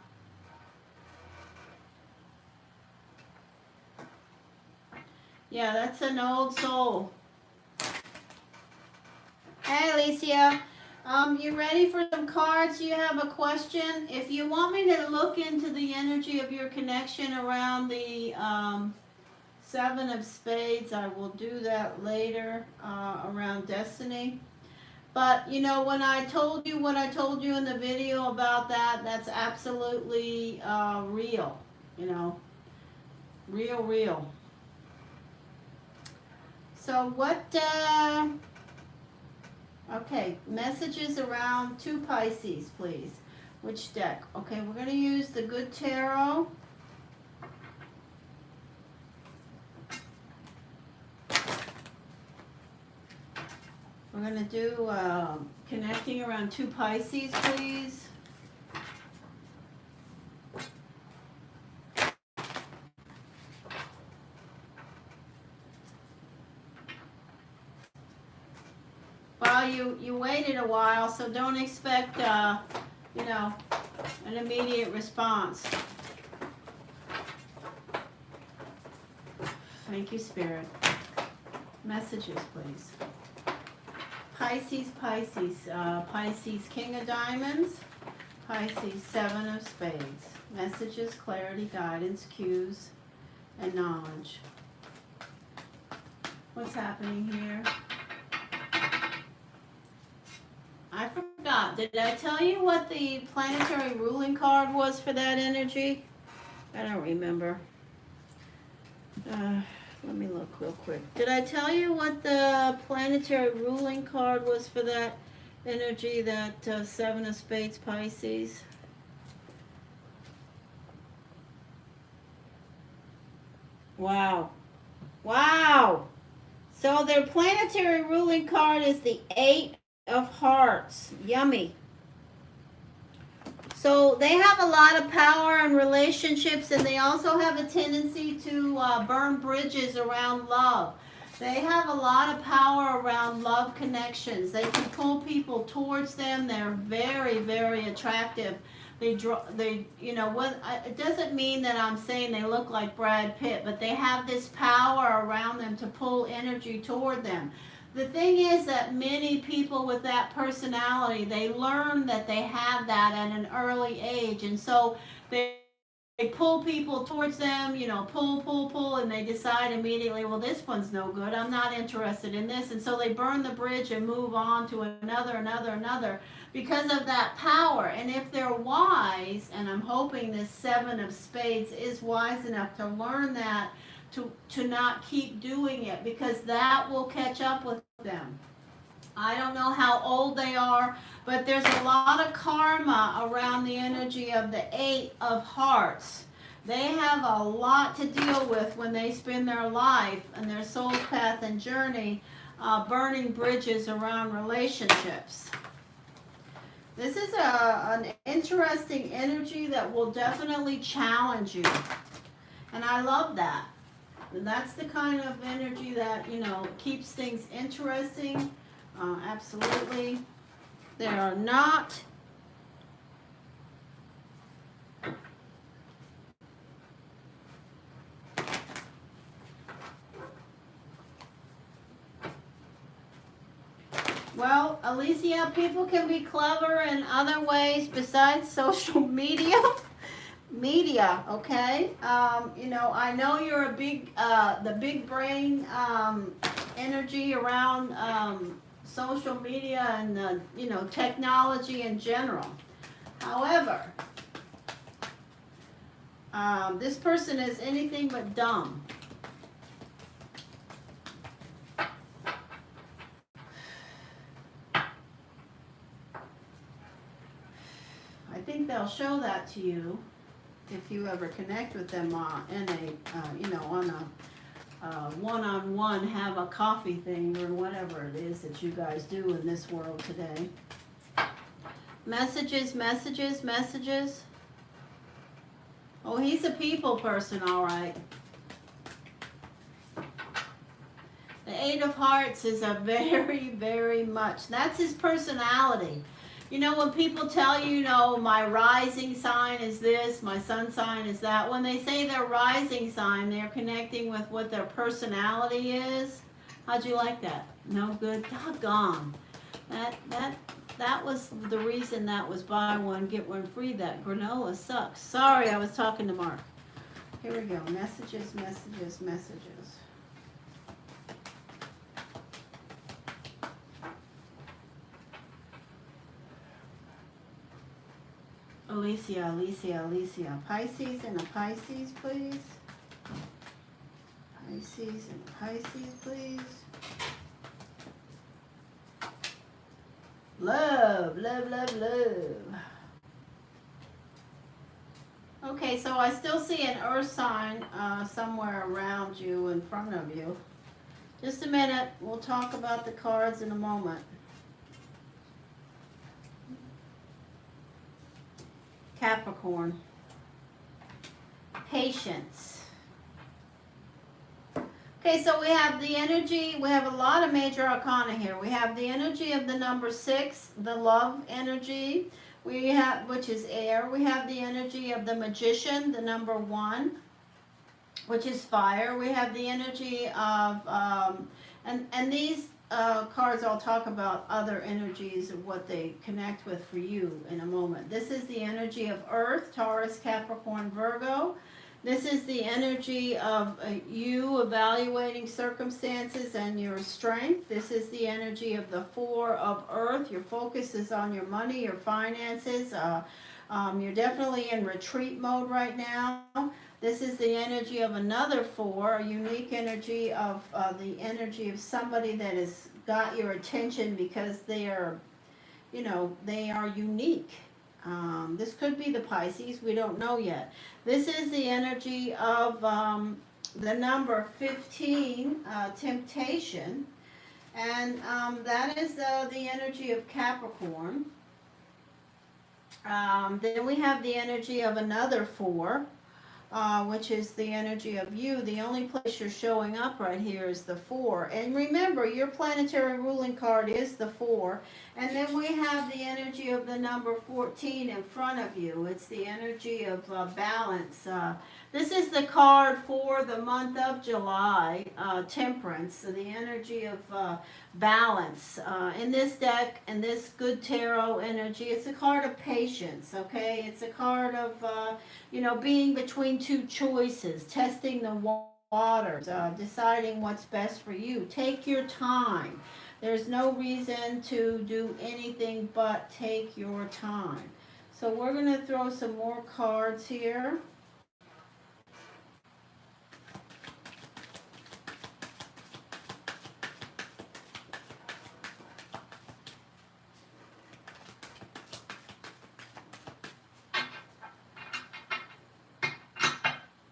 Yeah, that's an old soul. Hey, Alicia. You ready for some cards? You have a question? If you want me to look into the energy of your connection around the Seven of Spades, I will do that later around destiny. But, when I told you what I told you in the video about that, that's absolutely real, real. So what, okay, messages around two Pisces, please. Which deck? Okay, we're going to use the Good Tarot. We're going to do connecting around two Pisces, please. Well, you waited a while, so don't expect, an immediate response. Thank you, Spirit. Messages, please. Pisces, Pisces, King of Diamonds, Pisces, Seven of Spades. Messages, clarity, guidance, cues, and knowledge. What's happening here? I forgot. Did I tell you what the planetary ruling card was for that energy? I don't remember. Let me look real quick. Did I tell you what the planetary ruling card was for that energy, that Seven of Spades, Pisces? Wow. So their planetary ruling card is the Eight of Hearts. Yummy. So they have a lot of power in relationships, and they also have a tendency to burn bridges around love. They have a lot of power around love connections. They can pull people towards them. They're very, very attractive. It doesn't mean that I'm saying they look like Brad Pitt, but they have this power around them to pull energy toward them. The thing is that many people with that personality, they learn that they have that at an early age, and so they pull people towards them, pull, and they decide immediately, well, this one's no good, I'm not interested in this, and so they burn the bridge and move on to another, because of that power. And if they're wise, and I'm hoping this Seven of Spades is wise enough to learn that, to not keep doing it, because that will catch up with them. I don't know how old they are, but there's a lot of karma around the energy of the Eight of Hearts. They have a lot to deal with when they spend their life and their soul path and journey burning bridges around relationships. This is an interesting energy that will definitely challenge you. And I love that. And that's the kind of energy that, keeps things interesting. Absolutely. They are not well, Alicia, people can be clever in other ways besides social media. Okay? I know you're a big, the big brain energy around social media and you know, technology in general. However, this person is anything but dumb. I think they'll show that to you if you ever connect with them in a, you know, on a one-on-one, have a coffee thing or whatever it is that you guys do in this world today. Messages, messages, messages. Oh, he's a people person, all right. The Eight of Hearts is a very, very much, that's his personality. You know, when people tell you, you know, my rising sign is this, my sun sign is that, when they say their rising sign, they're connecting with what their personality is. How'd you like that? No good? Doggone. That was the reason that was buy one, get one free. That granola sucks. Sorry, I was talking to Mark. Here we go. Messages, messages, messages. Alicia, Alicia, Alicia. Pisces and a Pisces, please. Pisces and a Pisces, please. Love, love, love, love. Okay, so I still see an earth sign somewhere around you, in front of you. Just a minute. We'll talk about the cards in a moment. Capricorn. Patience. Okay, so we have the energy, we have a lot of major arcana here. We have the energy of the number 6, the love energy, we have, which is air. We have the energy of the magician, the number 1, which is fire. We have the energy of, and these cards, I'll talk about other energies of what they connect with for you in a moment. This is the energy of earth, Taurus, Capricorn, Virgo. This is the energy of you evaluating circumstances and your strength. This is the energy of the 4 of earth. Your focus is on your money, your finances. You're definitely in retreat mode right now. This is the energy of another 4, a unique energy of the energy of somebody that has got your attention because they are, you know, they are unique. This could be the Pisces, we don't know yet. This is the energy of the number 15, temptation, and that is the energy of Capricorn. Then we have the energy of another 4, which is the energy of you. The only place you're showing up right here is the 4. And remember, your planetary ruling card is the 4. And then we have the energy of the number 14 in front of you. It's the energy of balance. This is the card for the month of July, temperance, so the energy of balance. In this deck, and this good tarot energy, it's a card of patience, okay? It's a card of, you know, being between 2 choices, testing the waters, deciding what's best for you. Take your time. There's no reason to do anything but take your time. So we're going to throw some more cards here.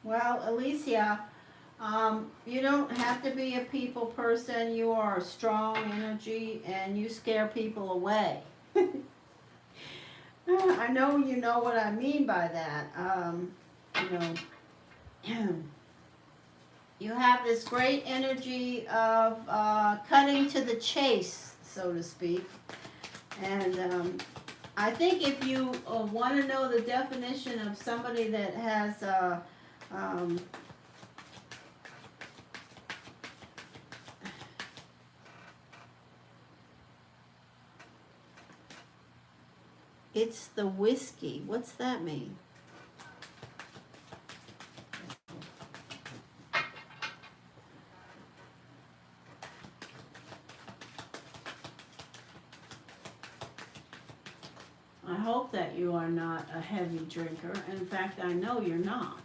Well, Alicia, you don't have to be a people person. You are a strong energy and you scare people away. I know you know what I mean by that. You know, you have this great energy of cutting to the chase, so to speak. And I think if you want to know the definition of somebody that has it's the whiskey. What's that mean? hope that you are not a heavy drinker. In fact, I know you're not.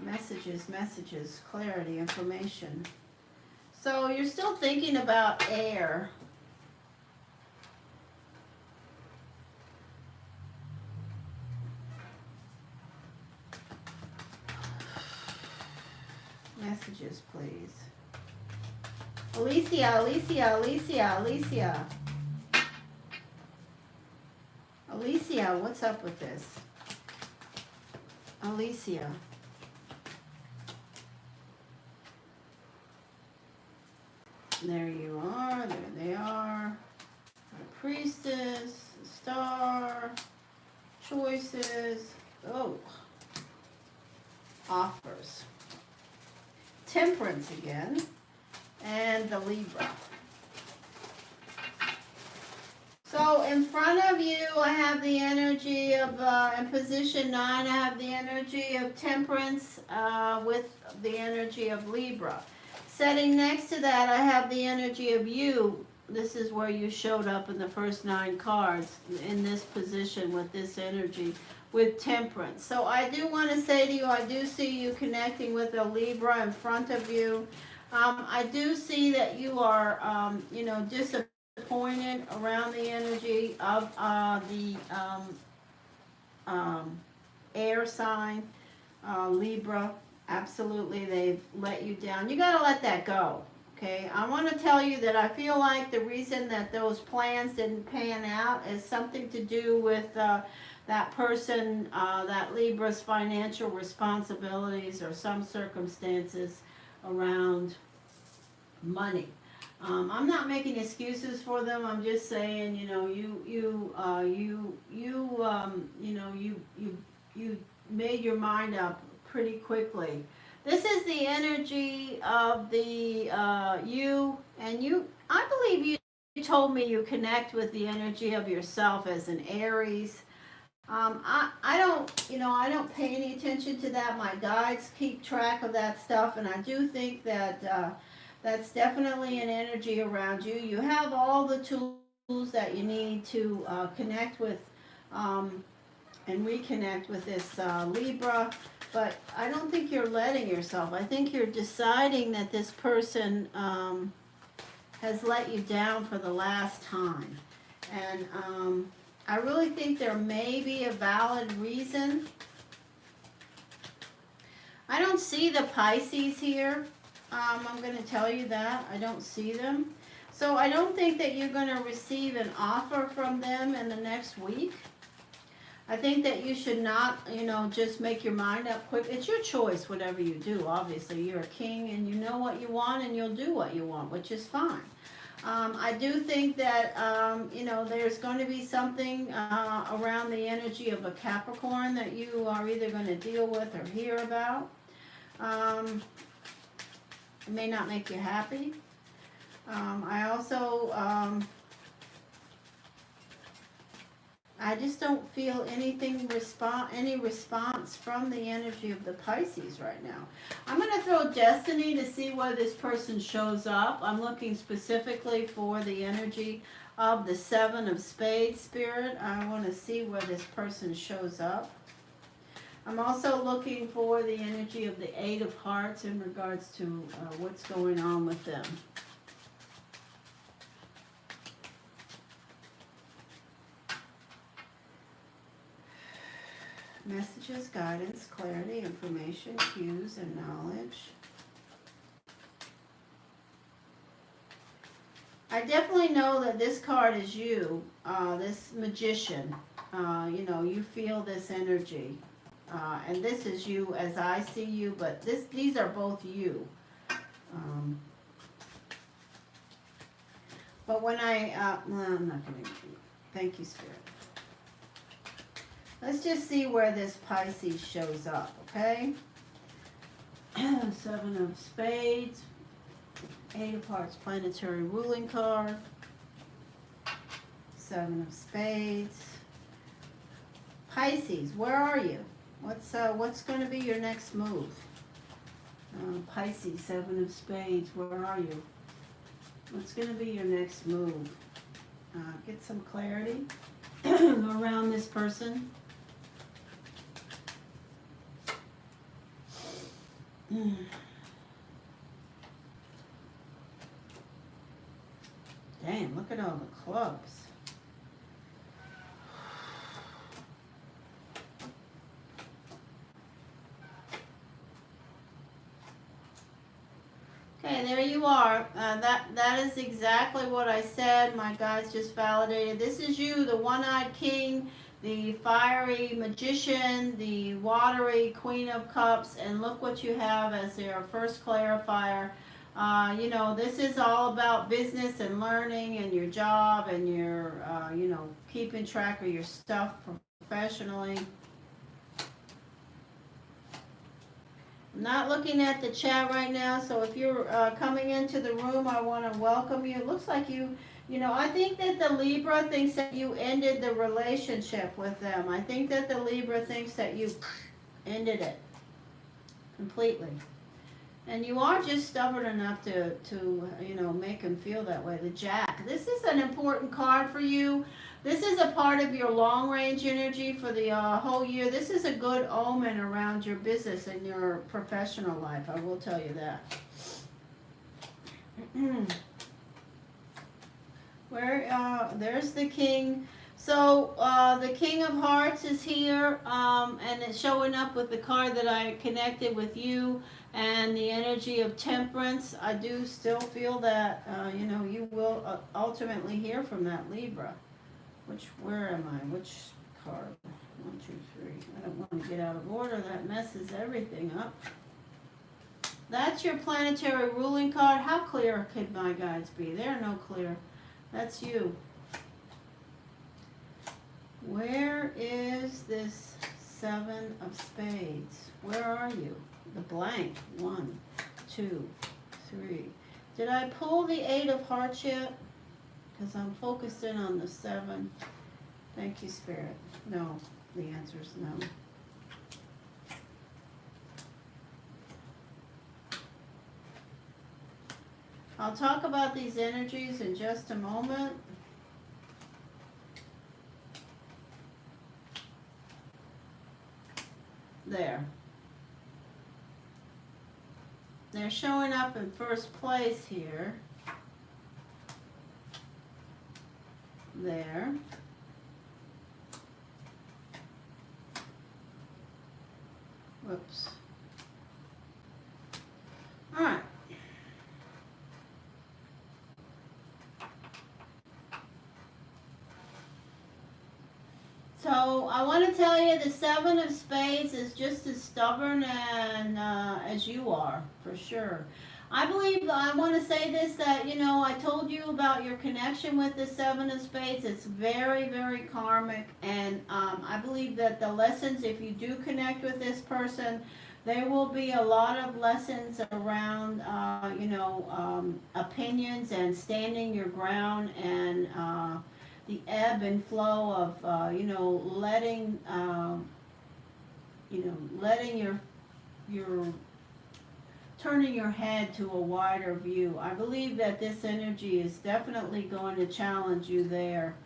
Messages, messages, clarity, information. So you're still thinking about air. Messages, please. Alicia, Alicia, Alicia, Alicia. Alicia, what's up with this? Alicia. There you are, there they are. A priestess, star, choices. Oh, offers. Temperance again, and the Libra. So in front of you, I have the energy of, in position 9, I have the energy of Temperance with the energy of Libra. Setting next to that, I have the energy of you. This is where you showed up in the first 9 cards, in this position with this energy, with Temperance. So I do want to say to you, I do see you connecting with a Libra in front of you. I do see that you are, you know, disappointed around the energy of the air sign, Libra. Absolutely, they've let you down. You got to let that go. Okay, I want to tell you that I feel like the reason that those plans didn't pan out is something to do with that person, that Libra's financial responsibilities or some circumstances around money. I'm not making excuses for them. I'm just saying, you know, you made your mind up pretty quickly. This is the energy of the you, and you. I believe you told me you connect with the energy of yourself as an Aries. I don't, you know, I don't pay any attention to that. My guides keep track of that stuff, and I do think that that's definitely an energy around you. You have all the tools that you need to connect with and reconnect with this Libra, but I don't think you're letting yourself. I think you're deciding that this person has let you down for the last time. And I really think there may be a valid reason. I don't see the Pisces here. I'm going to tell you that. I don't see them. So I don't think that you're going to receive an offer from them in the next week. I think that you should not, you know, just make your mind up quick. It's your choice, whatever you do. Obviously, you're a king and you know what you want and you'll do what you want, which is fine. I do think that, you know, there's going to be something around the energy of a Capricorn that you are either going to deal with or hear about. It may not make you happy. I also, I just don't feel any response from the energy of the Pisces right now. I'm going to throw Destiny to see where this person shows up. I'm looking specifically for the energy of the 7 of Spades spirit. I want to see where this person shows up. I'm also looking for the energy of the 8 of Hearts in regards to what's going on with them. Messages, guidance, clarity, information, cues, and knowledge. I definitely know that this card is you, this Magician. You know, you feel this energy. And this is you as I see you, but these are both you. But when well, I'm not going to, thank you, Spirit. Let's just see where this Pisces shows up, okay? 7 of Spades, 8 of Hearts, planetary ruling card, 7 of Spades. Pisces, where are you? What's going to be your next move? Pisces, 7 of Spades, where are you? What's going to be your next move? Get some clarity. around this person. Damn, look at all the clubs. Okay, there you are. That is exactly what I said. My guys just validated. This is you, the one-eyed king, the fiery magician, the watery queen of cups, and look what you have as your first clarifier. You know, this is all about business and learning and your job and your, you know, keeping track of your stuff professionally. I'm not looking at the chat right now, so if you're coming into the room, I want to welcome you. It looks like you know, I think that the Libra thinks that you ended the relationship with them. I think that the Libra thinks that you ended it completely. And you are just stubborn enough to you know, make them feel that way. The Jack. This is an important card for you. This is a part of your long range energy for the whole year. This is a good omen around your business and your professional life. I will tell you that. There's the King. So the King of Hearts is here, and it's showing up with the card that I connected with you, and the energy of temperance. I do still feel that you know, you will ultimately hear from that Libra. Where am I? Which card? 1, 2, 3. I don't want to get out of order. That messes everything up. That's your planetary ruling card. How clear could my guides be? They're no clear. That's you. Where is this 7 of Spades? Where are you? The blank. 1, 2, 3. Did I pull the 8 of Hearts yet? Because I'm focused in on the 7. Thank you, Spirit. No. The answer is no. I'll talk about these energies in just a moment. There. They're showing up in first place here. There. Whoops. All right. So I want to tell you the 7 of Spades is just as stubborn and as you are, for sure. I believe, I want to say this, that, you know, I told you about your connection with the 7 of Spades. It's very, very karmic, and I believe that the lessons, if you do connect with this person, there will be a lot of lessons around, you know, opinions and standing your ground, and the ebb and flow of, you know, letting your turning your head to a wider view. I believe that this energy is definitely going to challenge you there.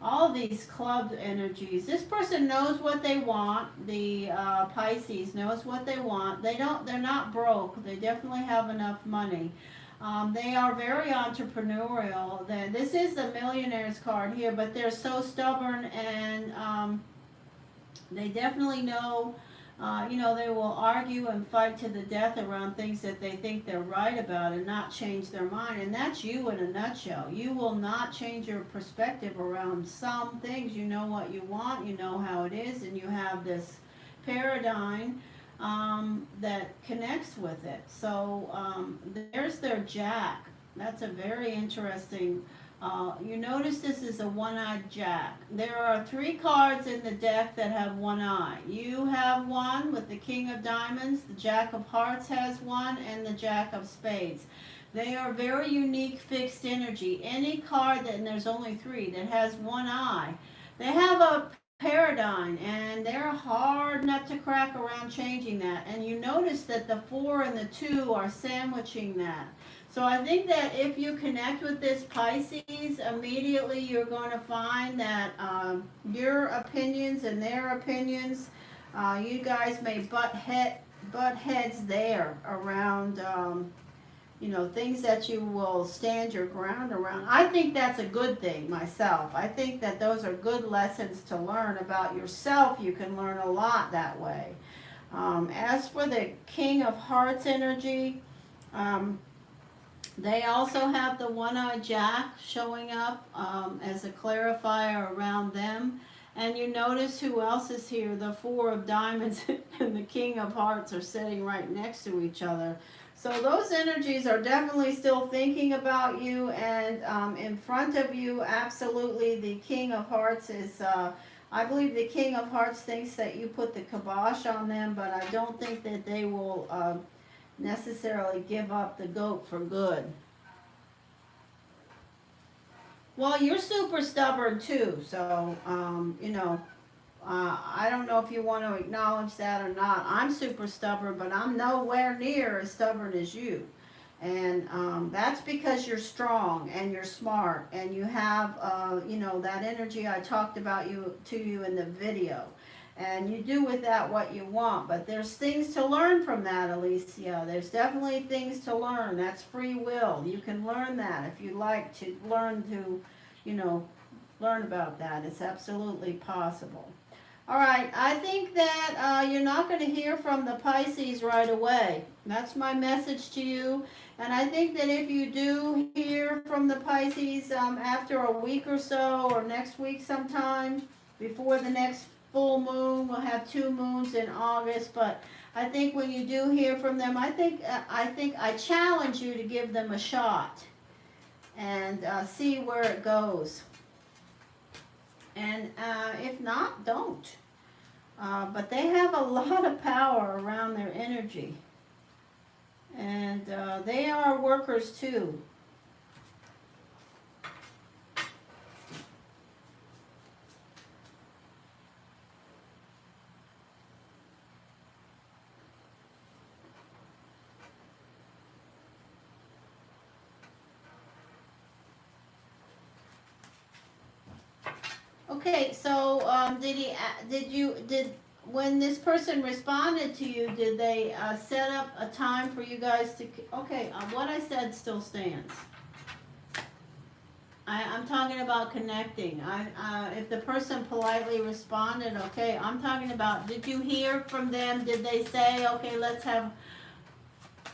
All these club energies. This person knows what they want. The Pisces knows what they want. They're not broke. They definitely have enough money. They are very entrepreneurial. This is the Millionaire's card here, but they're so stubborn, and they definitely know, you know, they will argue and fight to the death around things that they think they're right about and not change their mind. And that's you in a nutshell. You will not change your perspective around some things. You know what you want, you know how it is, and you have this paradigm that connects with it. So there's their Jack. That's a very interesting. You notice this is a one-eyed Jack. There are 3 cards in the deck that have one eye. You have one with the King of Diamonds, the Jack of Hearts has one, and the Jack of Spades. They are very unique fixed energy. Any card, and there's only 3, that has one eye, they have a paradigm, and they're a hard nut to crack around changing that. And you notice that the 4 and the 2 are sandwiching that. So I think that if you connect with this Pisces, immediately you're going to find that your opinions and their opinions, you guys may butt heads there around things that you will stand your ground around. I think that's a good thing myself. I think that those are good lessons to learn about yourself. You can learn a lot that way. As for the King of Hearts energy, they also have the one-eyed Jack showing up as a clarifier around them. And you notice who else is here. The 4 of Diamonds and the King of Hearts are sitting right next to each other. So those energies are definitely still thinking about you, and in front of you, absolutely, the King of Hearts is, I believe the King of Hearts thinks that you put the kibosh on them, but I don't think that they will necessarily give up the goat for good. Well, you're super stubborn too, so, I don't know if you want to acknowledge that or not. I'm super stubborn, but I'm nowhere near as stubborn as you. And that's because you're strong and you're smart and you have, that energy I talked about to you in the video. And you do with that what you want. But there's things to learn from that, Alicia. There's definitely things to learn. That's free will. You can learn that if you like to learn about that. It's absolutely possible. All right, I think that you're not going to hear from the Pisces right away. That's my message to you. And I think that if you do hear from the Pisces after a week or so, or next week sometime, before the next full moon, we'll have 2 moons in August. But I think when you do hear from them, I think I challenge you to give them a shot and see where it goes. And if not, don't. But they have a lot of power around their energy. And they are workers too. Okay, so when this person responded to you, did they set up a time for you guys to? Okay, what I said still stands. I'm talking about connecting. If the person politely responded, okay, I'm talking about, did you hear from them? Did they say, okay, let's have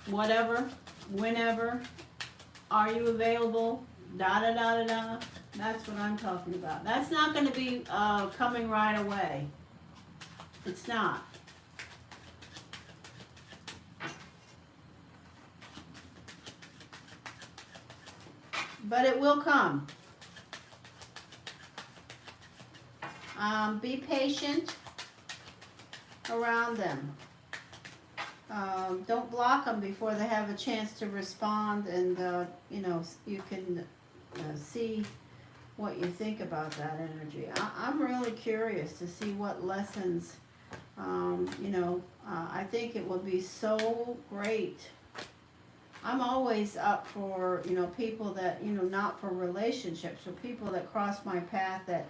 whatever, whenever, are you available, da da da da da? That's what I'm talking about. That's not going to be coming right away. It's not. But it will come. Be patient around them. Don't block them before they have a chance to respond, and you can see what you think about that energy. I'm really curious to see what lessons, I think it would be so great. I'm always up for, people that, not for relationships, or people that cross my path that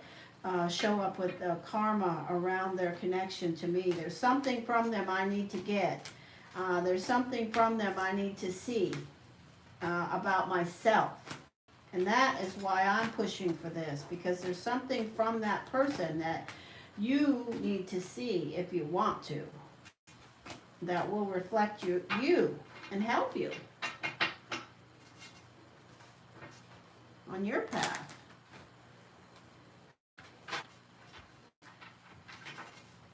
show up with karma around their connection to me. There's something from them I need to get. There's something from them I need to see about myself. And that is why I'm pushing for this, because there's something from that person that you need to see, if you want to, that will reflect you and help you on your path.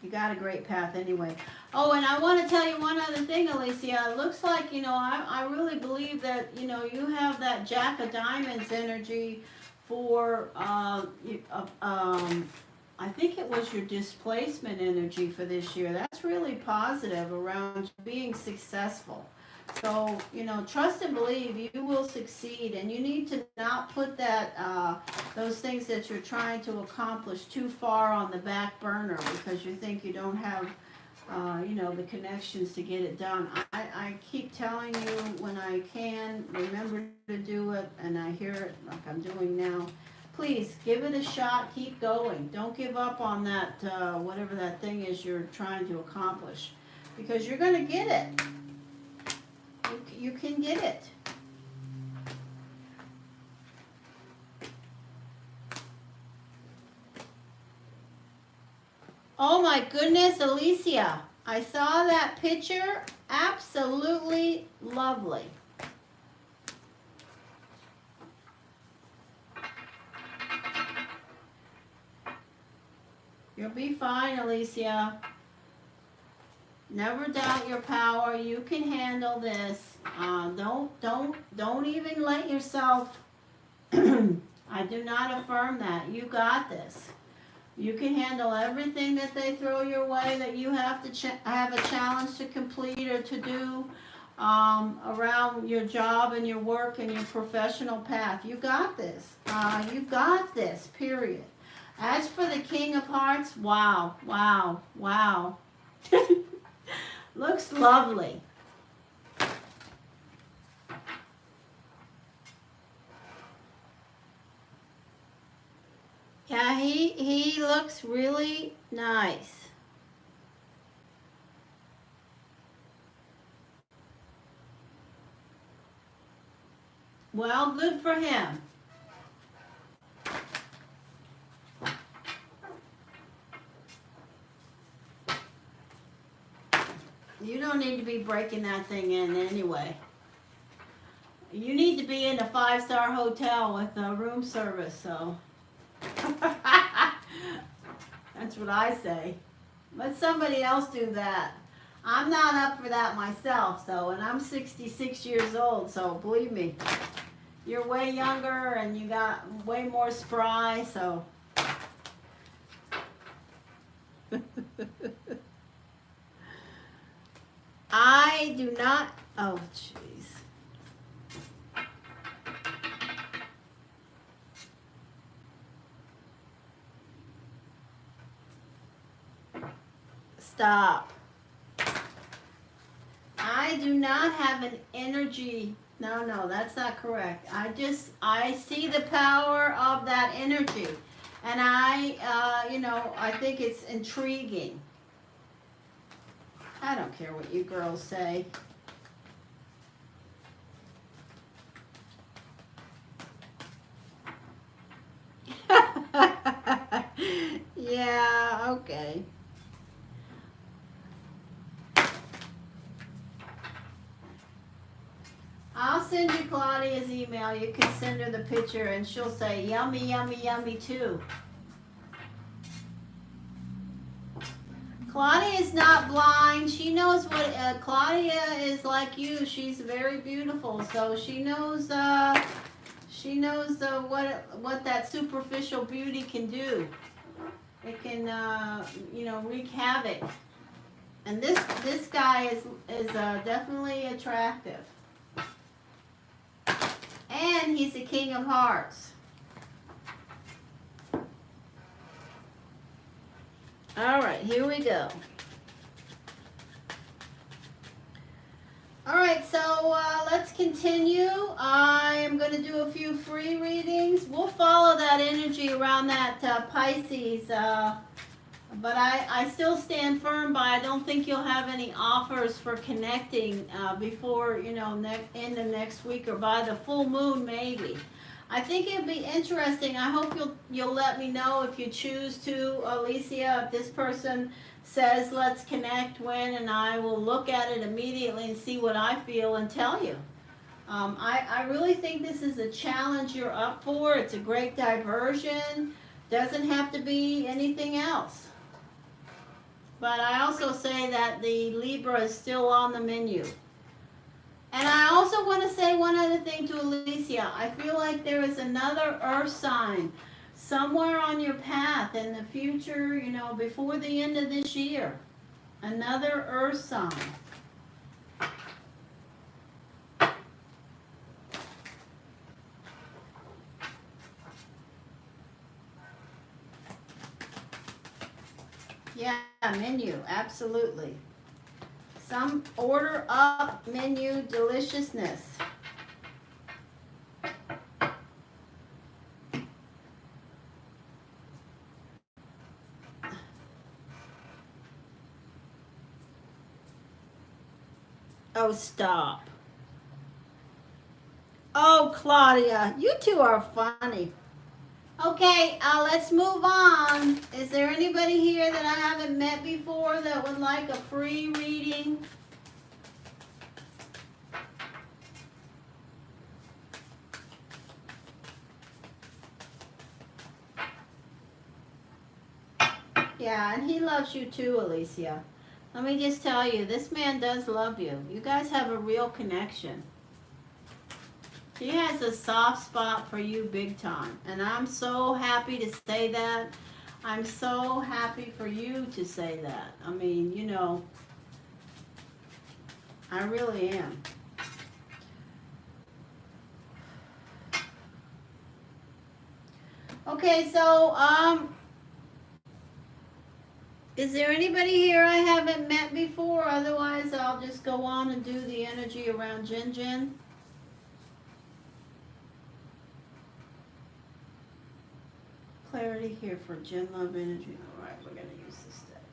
You got a great path anyway. Oh, and I want to tell you one other thing, Alicia. It looks like, I really believe that, you have that Jack of Diamonds energy for, I think it was your displacement energy for this year. That's really positive around being successful. So, you know, trust and believe you will succeed, and you need to not put that, those things that you're trying to accomplish too far on the back burner because you think you don't have, you know, the connections to get it done. I keep telling you when I can, remember to do it, and I hear it like I'm doing now. Please give it a shot, keep going. Don't give up on that, whatever that thing is you're trying to accomplish, because you're going to get it. You can get it. Oh my goodness, Alicia. I saw that picture. Absolutely lovely. You'll be fine, Alicia. Never doubt your power. You can handle this. Don't even let yourself. I do not affirm that. You got this. You can handle everything that they throw your way that you have to have a challenge to complete or to do around your job and your work and your professional path. You got this. You got this. Period. As for the King of Hearts, wow, wow, wow. Looks lovely. Yeah, he looks really nice. Well, good for him. You don't need to be breaking that thing in anyway. You need to be in a 5-star hotel with room service, so. That's what I say. Let somebody else do that. I'm not up for that myself, so, and I'm 66 years old, so believe me, you're way younger and you got way more spry, so. I do not, oh jeez. Stop. I do not have an energy. No, that's not correct. I see the power of that energy. And you know, I think it's intriguing. I don't care what you girls say. Yeah, okay. I'll send you Claudia's email. You can send her the picture and she'll say yummy, yummy, yummy too. Claudia is not blind. She knows what Claudia is like you. She's very beautiful, so she knows what that superficial beauty can do. It can you know, wreak havoc. And this guy is definitely attractive. And he's the King of Hearts. All right, here we go. All right, so let's continue. I am going to do a few free readings. We'll follow that energy around that Pisces, but I still stand firm by I don't think you'll have any offers for connecting before, you know, end of next week or by the full moon maybe. I think it'd be interesting. I hope you'll let me know if you choose to, Alicia, if this person says let's connect when, and I will look at it immediately and see what I feel and tell you. I really think this is a challenge you're up for. It's a great diversion. Doesn't have to be anything else. But I also say that the Libra is still on the menu. And I also want to say one other thing to Alicia. I feel like there is another earth sign somewhere on your path in the future, you know, before the end of this year. Another earth sign. Yeah, menu, absolutely. Some order up menu deliciousness. Oh, stop. Oh, Claudia, you two are funny. Okay, let's move on. Is there anybody here that I haven't met before that would like a free reading? Yeah, and he loves you too, Alicia. Let me just tell you, this man does love you. You guys have a real connection. He has a soft spot for you big time. And I'm so happy to say that. I'm so happy for you to say that. I mean, you know, I really am. Okay, so, is there anybody here I haven't met before? Otherwise, I'll just go on and do the energy around Jin Jin. Clarity here for Jin Love Energy. All right, we're going to use this deck.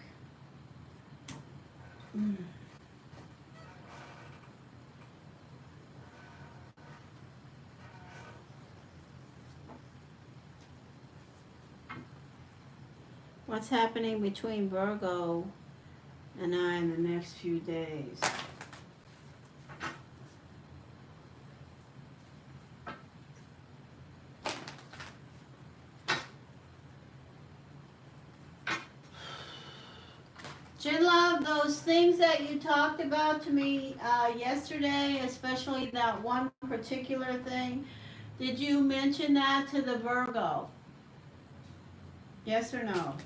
What's happening between Virgo and I in the next few days? Jin Love, those things that you talked about to me yesterday, especially that one particular thing, did you mention that to the Virgo? Yes or no?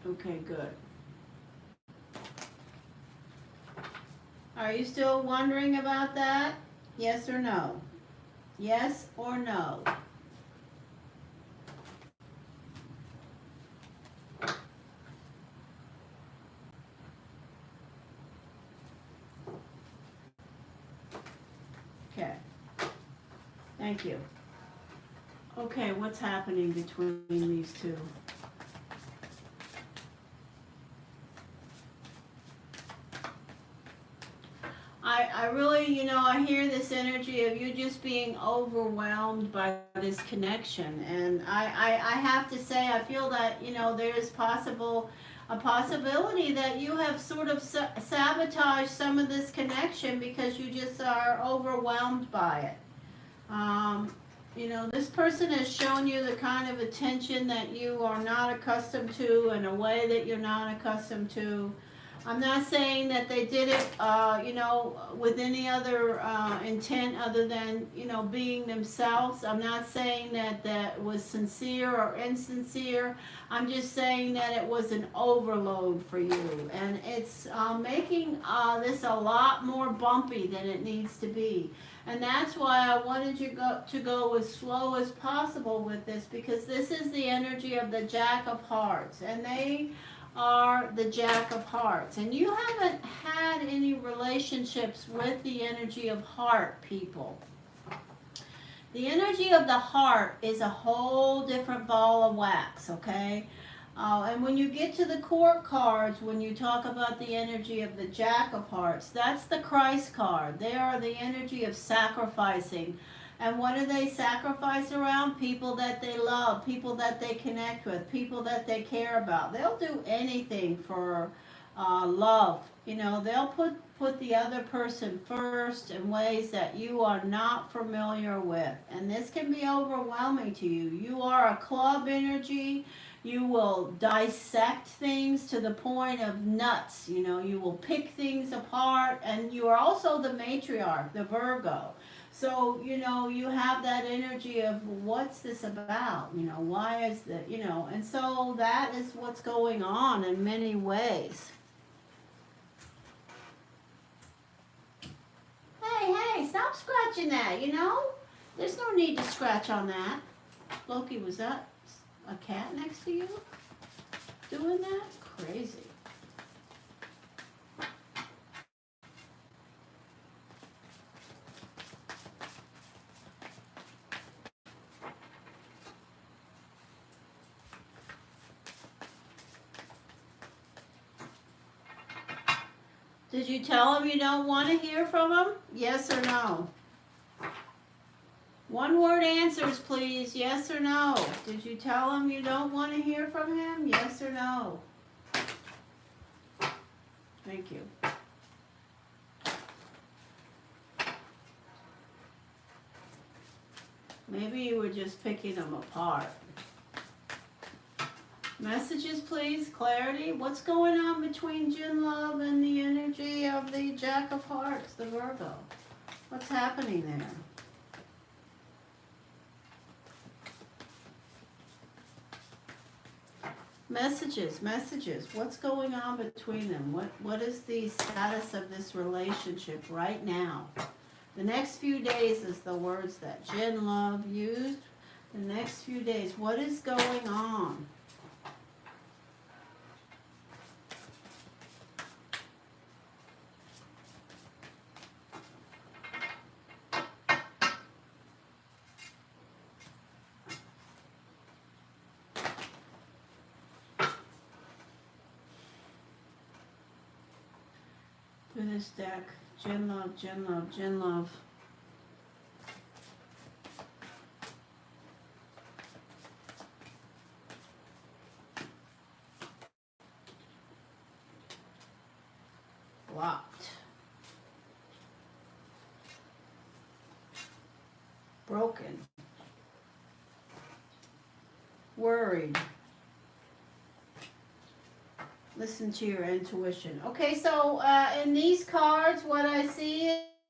Okay, good. Are you still wondering about that? Yes or no? Yes or no? Okay. Thank you. Okay, what's happening between these two? I really, you know, I hear this energy of you just being overwhelmed by this connection. And I have to say, I feel that, you know, there is a possibility that you have sort of sabotaged some of this connection because you just are overwhelmed by it. You know, this person has shown you the kind of attention that you are not accustomed to in a way that you're not accustomed to. I'm not saying that they did it, you know, with any other intent other than, you know, being themselves. I'm not saying that that was sincere or insincere. I'm just saying that it was an overload for you. And it's making this a lot more bumpy than it needs to be. And that's why I wanted you to go as slow as possible with this, because this is the energy of the Jack of Hearts. And they are the Jack of Hearts. And you haven't had any relationships with the energy of heart, people. The energy of the heart is a whole different ball of wax, okay? And when you get to the court cards, when you talk about the energy of the Jack of Hearts, that's the Christ card. They are the energy of sacrificing. And what do they sacrifice around? People that they love, people that they connect with, people that they care about. They'll do anything for love. You know, they'll put the other person first in ways that you are not familiar with. And this can be overwhelming to you. You are a club energy. You will dissect things to the point of nuts. You know, you will pick things apart. And you are also the matriarch, the Virgo. So, you know, you have that energy of what's this about? You know, why is that, you know, and so that is what's going on in many ways. hey, stop scratching that, you know? There's no need to scratch on that. Loki, was that a cat next to you doing that? Crazy. Did you tell him you don't want to hear from him? Yes or no? One word answers, please. Yes or no? Did you tell him you don't want to hear from him? Yes or no? Thank you. Maybe you were just picking them apart. Messages, please. Clarity. What's going on between Jin Love and the energy of the Jack of Hearts, the Virgo? What's happening there? Messages, messages. What's going on between them? What is the status of this relationship right now? The next few days is the words that Jin Love used. The next few days. What is going on? Through this deck, Jin Love, Jin Love, Jin Love. Blocked. Broken. Worried. Listen to your intuition. Okay, so in these cards, what I see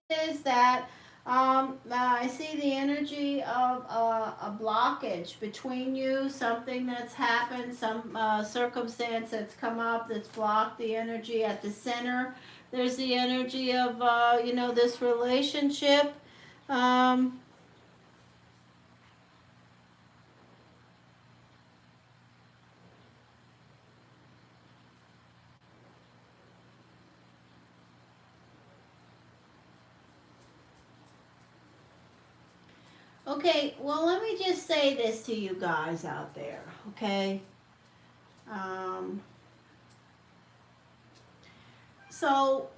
is that I see the energy of a blockage between you, something that's happened, some circumstance that's come up that's blocked the energy at the center. There's the energy of, this relationship. Okay, well, let me just say this to you guys out there, okay? So,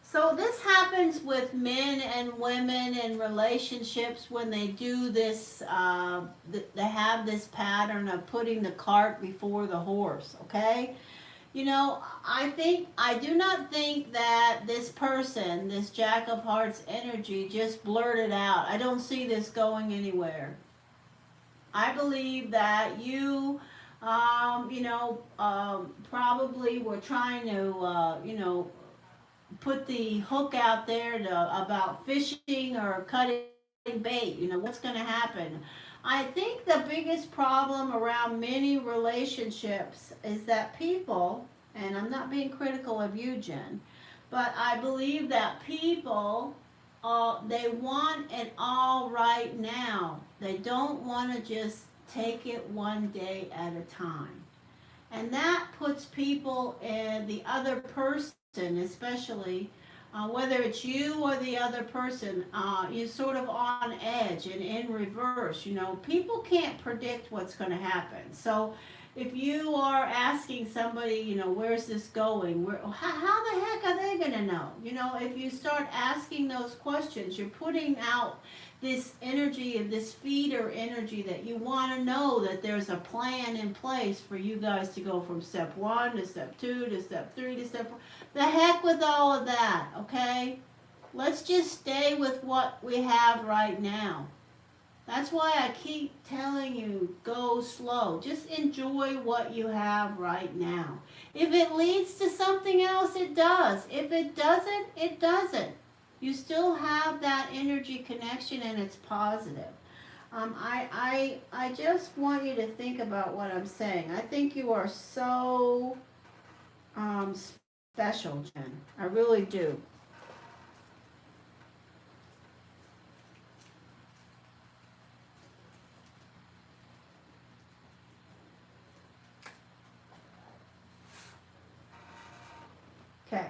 so this happens with men and women in relationships when they do this, they have this pattern of putting the cart before the horse, okay? You know, I do not think that this person, this Jack of Hearts energy, just blurted out. I don't see this going anywhere. I believe that you, probably were trying to, put the hook out there about fishing or cutting bait. What's going to happen? I think the biggest problem around many relationships is that people, and I'm not being critical of you, Jen, but I believe that people, they want it all right now. They don't want to just take it one day at a time. And that puts people and the other person, especially, whether it's you or the other person, you're sort of on edge and in reverse. People can't predict what's going to happen. So if you are asking somebody, where's this going? How the heck are they going to know? If you start asking those questions, you're putting out this energy and this feeder energy that you want to know that there's a plan in place for you guys to go from step 1 to step 2 to step 3 to step 4. The heck with all of that, okay? Let's just stay with what we have right now. That's why I keep telling you, go slow. Just enjoy what you have right now. If it leads to something else, it does. If it doesn't, it doesn't. You still have that energy connection and it's positive. I just want you to think about what I'm saying. I think you are so special, Jen. I really do. Okay.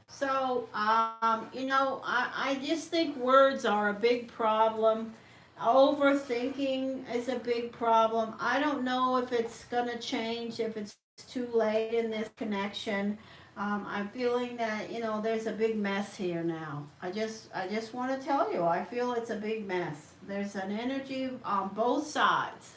So, I just think words are a big problem. Overthinking is a big problem. I don't know if it's going to change, if it's too late in this connection. I'm feeling that, there's a big mess here now. I just want to tell you, I feel it's a big mess. There's an energy on both sides,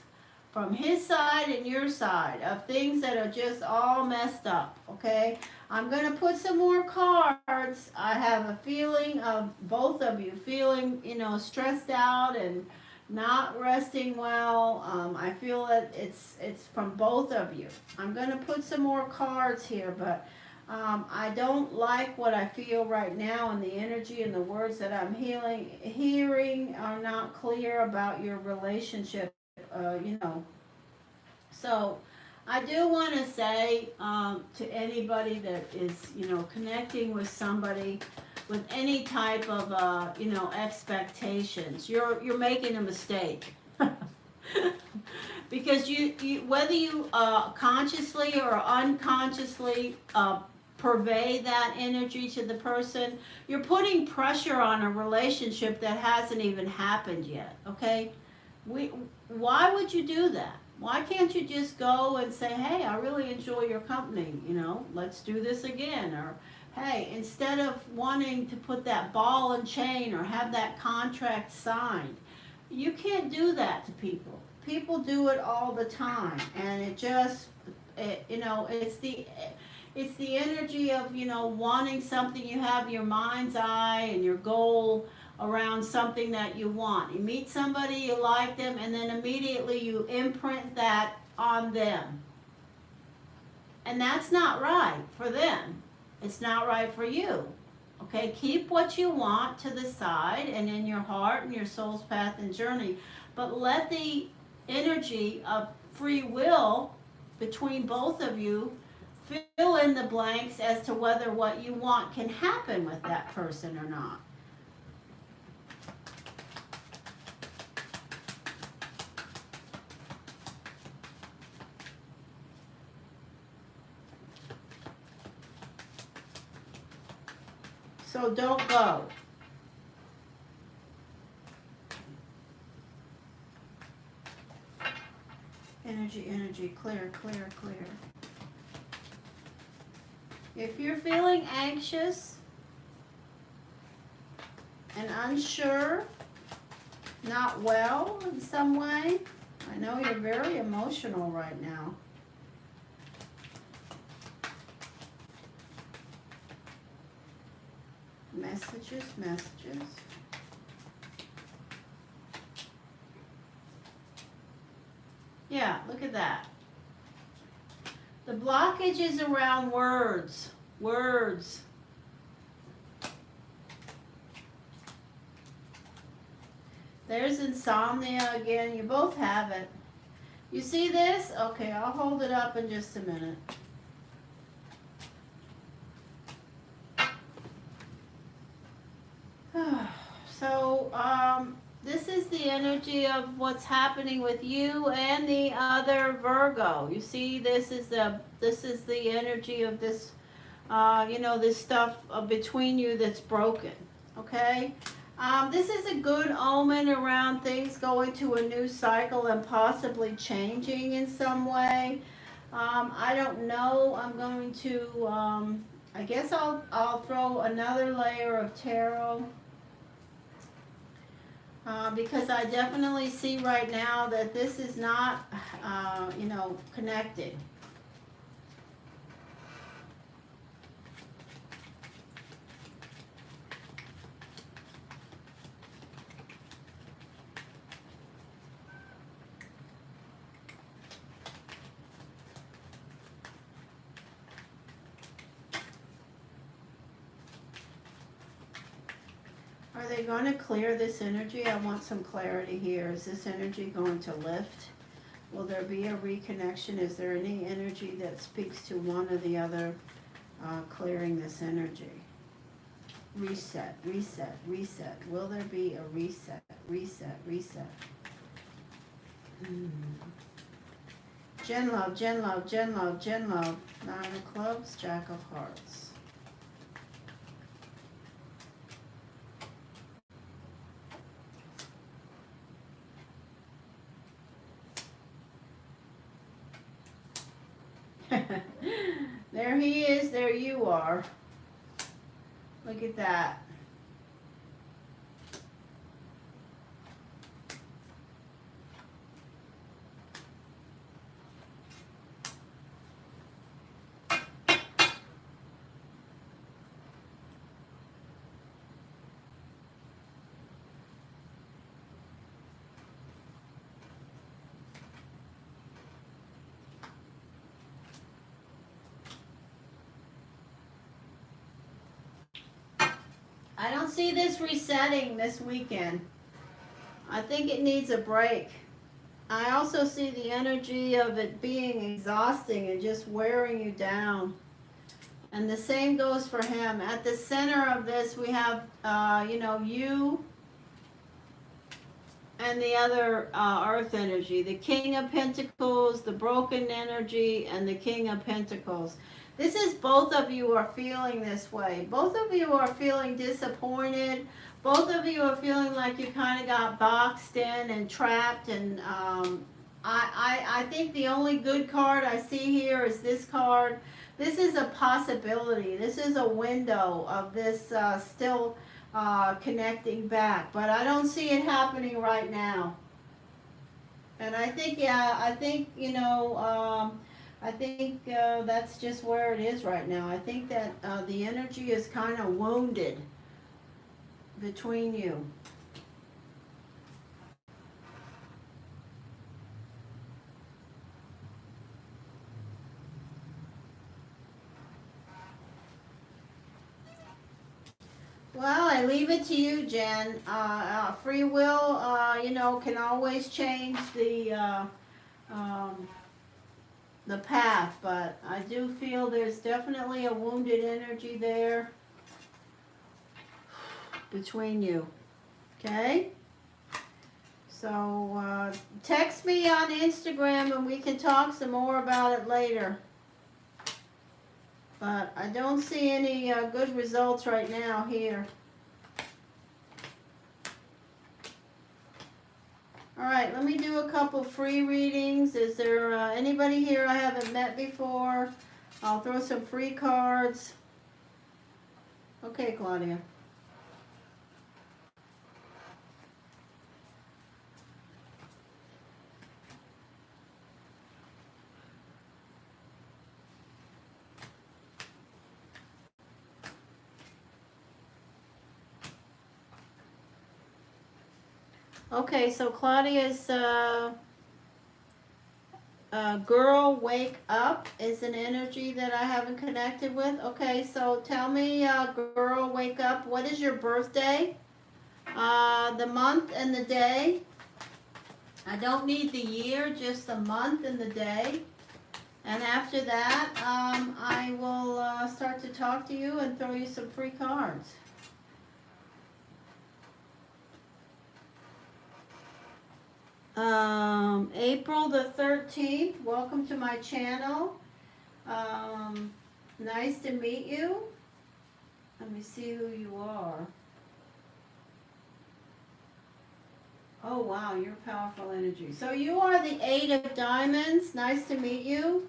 from his side and your side, of things that are just all messed up, okay? I'm going to put some more cards. I have a feeling of both of you feeling, stressed out and not resting well. I feel that it's from both of you. I'm going to put some more cards here, but I don't like what I feel right now, and the energy and the words that I'm hearing are not clear about your relationship, So I do want to say to anybody that is, connecting with somebody with any type of, expectations, you're making a mistake. Because you whether you consciously or unconsciously purvey that energy to the person, you're putting pressure on a relationship that hasn't even happened yet, okay? Why would you do that? Why can't you just go and say, hey, I really enjoy your company, let's do this again? Or, hey, instead of wanting to put that ball and chain or have that contract signed, you can't do that to people. People do it all the time, and it's the energy of, wanting something. You have your mind's eye and your goal around something that you want. You meet somebody, you like them, and then immediately you imprint that on them. And that's not right for them. It's not right for you. Okay, keep what you want to the side and in your heart and your soul's path and journey, but let the energy of free will between both of you fill in the blanks as to whether what you want can happen with that person or not. So don't go. Energy, clear, clear, clear. If you're feeling anxious and unsure, not well in some way, I know you're very emotional right now. Messages. Yeah, look at that. The blockage is around words. There's insomnia again. You both have it. You see this? Okay, I'll hold it up in just a minute. So, this is the energy of what's happening with you and the other Virgo. You see, this is the energy of this, this stuff between you that's broken. Okay, this is a good omen around things going to a new cycle and possibly changing in some way. I don't know. I'm going to. I guess I'll throw another layer of tarot. Because I definitely see right now that this is not, connected. Are they going to clear this energy? I want some clarity here. Is this energy going to lift? Will there be a reconnection? Is there any energy that speaks to one or the other clearing this energy? Reset, reset, reset. Will there be a reset, reset, reset? Gen love, Gen love, Gen love, Gen love. 9 of clubs, Jack of hearts. There he is, there you are. Look at that. I don't see this resetting this weekend. I think it needs a break. I also see the energy of it being exhausting and just wearing you down. And the same goes for him. At the center of this, we have, you and the other earth energy. The King of Pentacles, the broken energy, and the King of Pentacles. This is both of you are feeling this way. Both of you are feeling disappointed. Both of you are feeling like you kind of got boxed in and trapped. And I think the only good card I see here is this card. This is a possibility. This is a window of this still connecting back. But I don't see it happening right now. And I think, that's just where it is right now. I think that the energy is kind of wounded between you. Well, I leave it to you, Jen. Free will, can always change the path, but I do feel there's definitely a wounded energy there between you. Okay? So text me on Instagram and we can talk some more about it later. But I don't see any good results right now here. Alright, let me do a couple free readings. Is there anybody here I haven't met before? I'll throw some free cards. Okay, Claudia. Okay, so Claudia's girl wake up is an energy that I haven't connected with. Okay, so tell me, girl wake up, what is your birthday? The month and the day. I don't need the year, just the month and the day. And after that, I will start to talk to you and throw you some free cards. April the 13th, welcome to my channel. Nice to meet you. Let me see who you are. Oh wow, you're powerful energy. So you are the 8 of diamonds. Nice to meet you.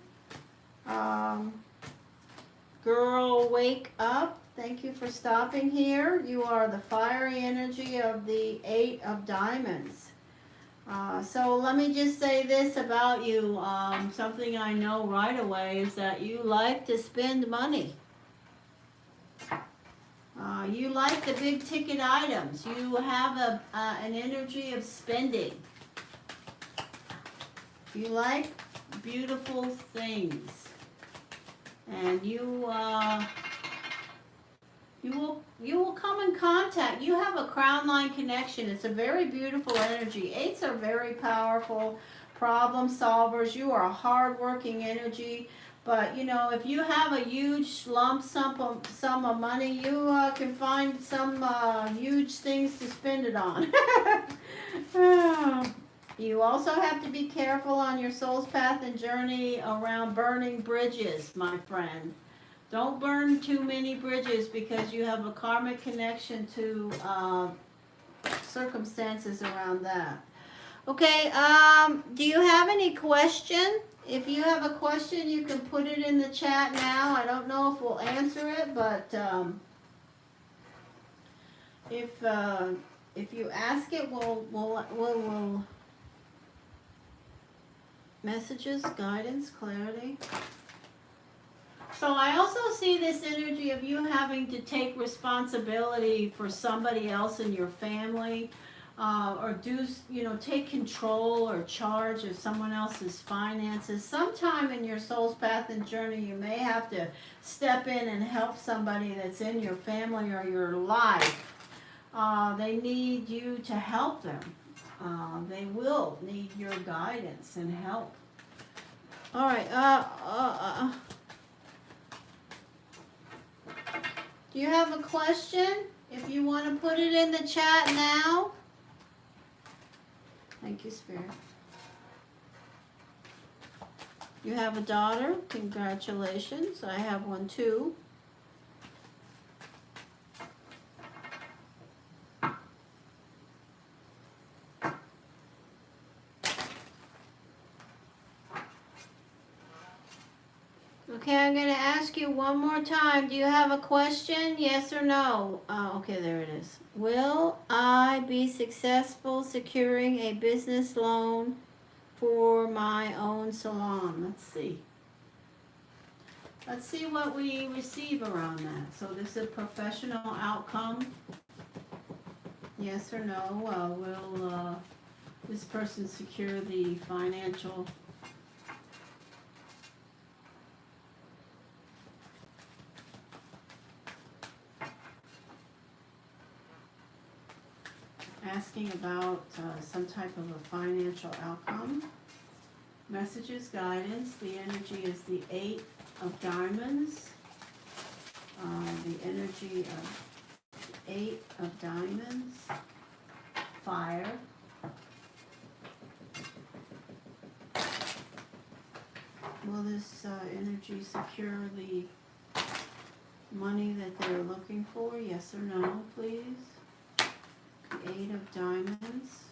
Girl, wake up. Thank you for stopping here. You are the fiery energy of the 8 of diamonds. So let me just say this about you. Something I know right away is that you like to spend money. You like the big ticket items. You have an energy of spending. You like beautiful things. And you will come in contact. You have a crown line connection. It's a very beautiful energy. 8s are very powerful, problem solvers. You are a hard-working energy. But, you know, if you have a huge lump sum of money, you can find some huge things to spend it on. You also have to be careful on your soul's path and journey around burning bridges, my friend. Don't burn too many bridges because you have a karmic connection to circumstances around that. Okay, do you have any question? If you have a question, you can put it in the chat now. I don't know if we'll answer it, but if you ask it, we'll messages, guidance, clarity. So I also see this energy of you having to take responsibility for somebody else in your family. Or take control or charge of someone else's finances. Sometime in your soul's path and journey, you may have to step in and help somebody that's in your family or your life. They need you to help them. They will need your guidance and help. All right. Do you have a question? If you want to put it in the chat now. Thank you, Spirit. You have a daughter. Congratulations. I have one too. Okay, I'm going to ask you one more time. Do you have a question? Yes or no? Okay, there it is. Will I be successful securing a business loan for my own salon? Let's see. Let's see what we receive around that. So this is a professional outcome. Yes or no? Will this person secure the financial? Asking about some type of a financial outcome. Messages, guidance. The energy is the 8 of diamonds. The energy of 8 of diamonds. Fire. Will this energy secure the money that they're looking for? Yes or no, please? 8 of diamonds.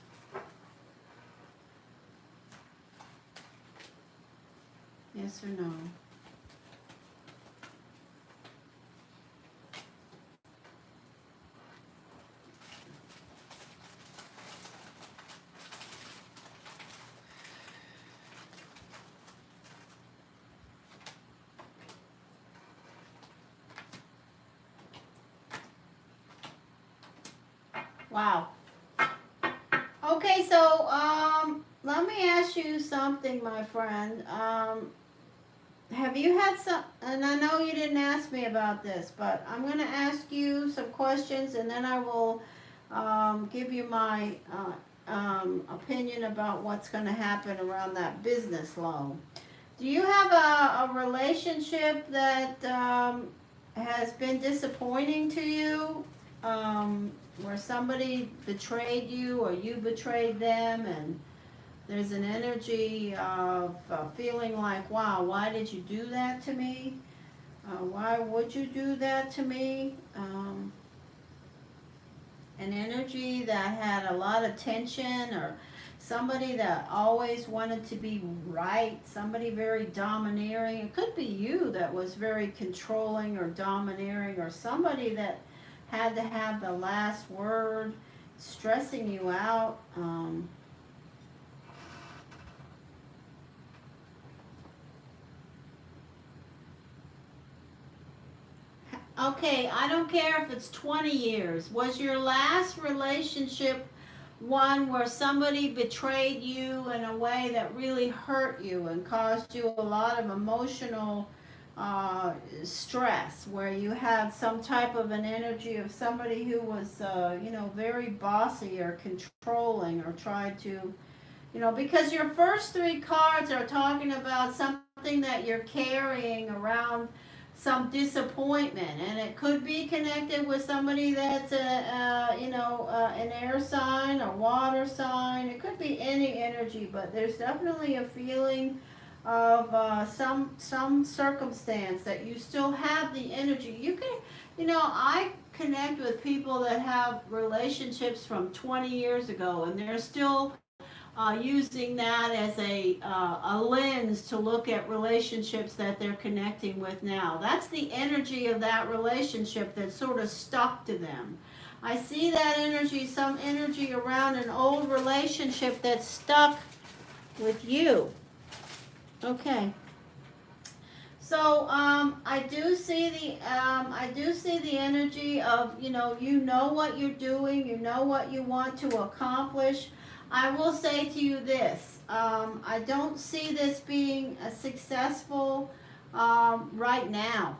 Yes or no? Wow. Okay, so let me ask you something, my friend. Have you had some, and I know you didn't ask me about this, but I'm going to ask you some questions and then I will give you my opinion about what's going to happen around that business loan. Do you have a relationship that has been disappointing to you? Where somebody betrayed you or you betrayed them, and there's an energy of feeling like, wow, why did you do that to me? Why would you do that to me? An energy that had a lot of tension, or somebody that always wanted to be right, somebody very domineering. It could be you that was very controlling or domineering, or somebody that had to have the last word, stressing you out. Okay, I don't care if it's 20 years. Was your last relationship one where somebody betrayed you in a way that really hurt you and caused you a lot of emotional stress, where you had some type of an energy of somebody who was, very bossy or controlling, or tried to, You know, because your first three cards are talking about something that you're carrying around, some disappointment, and it could be connected with somebody that's an air sign or water sign. It could be any energy, but there's definitely a feeling of some circumstance that you still have the energy. You can, I connect with people that have relationships from 20 years ago, and they're still using that as a lens to look at relationships that they're connecting with now. That's the energy of that relationship that's sort of stuck to them. I see that energy, some energy around an old relationship that's stuck with you. Okay. So I do see the energy of, you know what you're doing, you know what you want to accomplish. I will say to you this, I don't see this being a successful right now.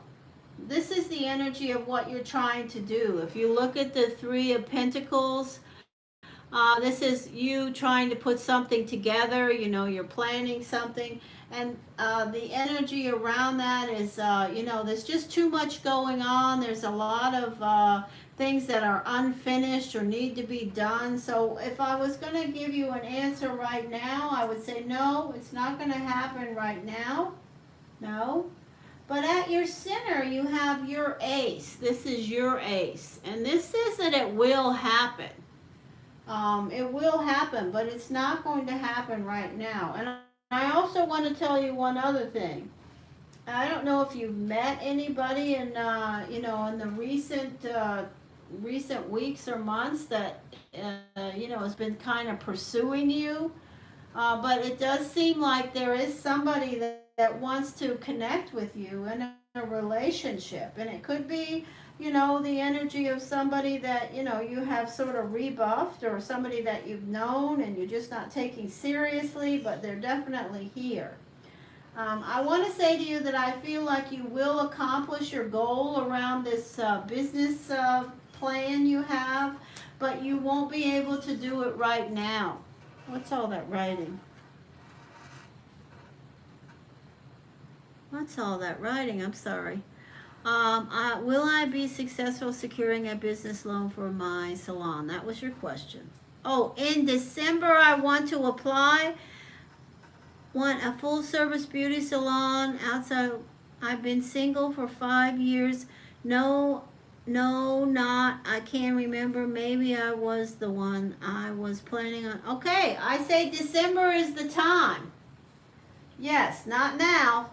This is the energy of what you're trying to do. If you look at the Three of Pentacles, this is you trying to put something together, you're planning something. And the energy around that is, there's just too much going on. There's a lot of things that are unfinished or need to be done. So if I was going to give you an answer right now, I would say no, it's not going to happen right now. No. But at your center, you have your ace. This is your ace. And this says that it will happen. It will happen, but it's not going to happen right now. And I also want to tell you one other thing. I don't know if you've met anybody in the recent weeks or months that has been kind of pursuing you, but it does seem like there is somebody that wants to connect with you in a relationship, and it could be the energy of somebody that you have sort of rebuffed, or somebody that you've known and you're just not taking seriously, but they're definitely here. I want to say to you that I feel like you will accomplish your goal around this business plan you have, but you won't be able to do it right now. What's all that writing? What's all that writing? I'm sorry. Will I be successful securing a business loan for my salon? That was your question. Oh, in December I want to apply. Want a full service beauty salon outside. I've been single for 5 years. No, not. I can't remember. Maybe I was the one I was planning on. Okay, I say December is the time. Yes, not now.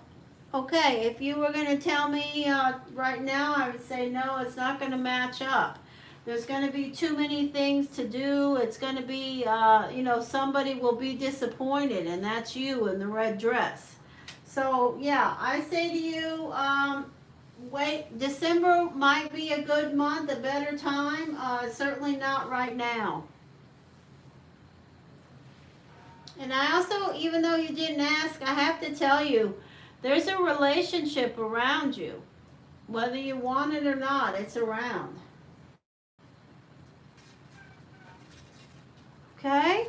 Okay, if you were going to tell me right now, I would say no, it's not going to match up. There's going to be too many things to do. It's going to be, somebody will be disappointed, and that's you in the red dress. So, yeah, I say to you, wait, December might be a good month, a better time. Certainly not right now. And I also, even though you didn't ask, I have to tell you, there's a relationship around you. Whether you want it or not, it's around. Okay?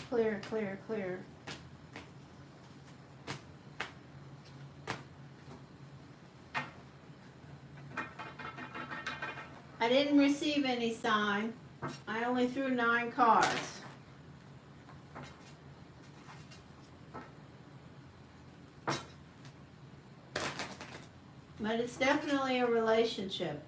Clear, clear, clear. I didn't receive any sign. I only threw 9 cards. But it's definitely a relationship.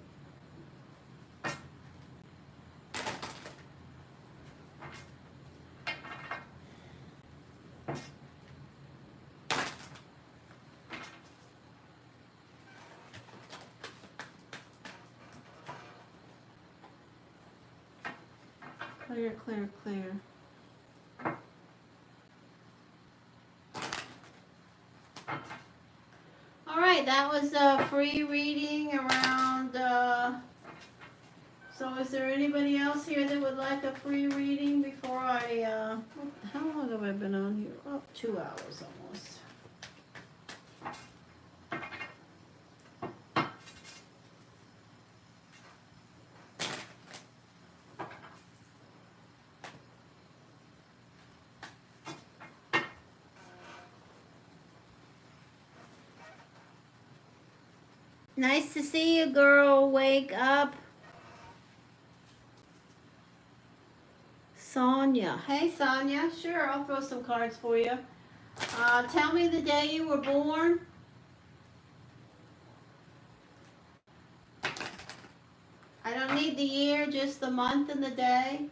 Clear, clear, clear. All All right, that was a free reading around, so is there anybody else here that would like a free reading before I, how long have I been on here? Oh, 2 hours almost. Nice to see you, girl. Wake up. Sonia. Hey, Sonia. Sure, I'll throw some cards for you. Tell me the day you were born. I don't need the year, just the month and the day.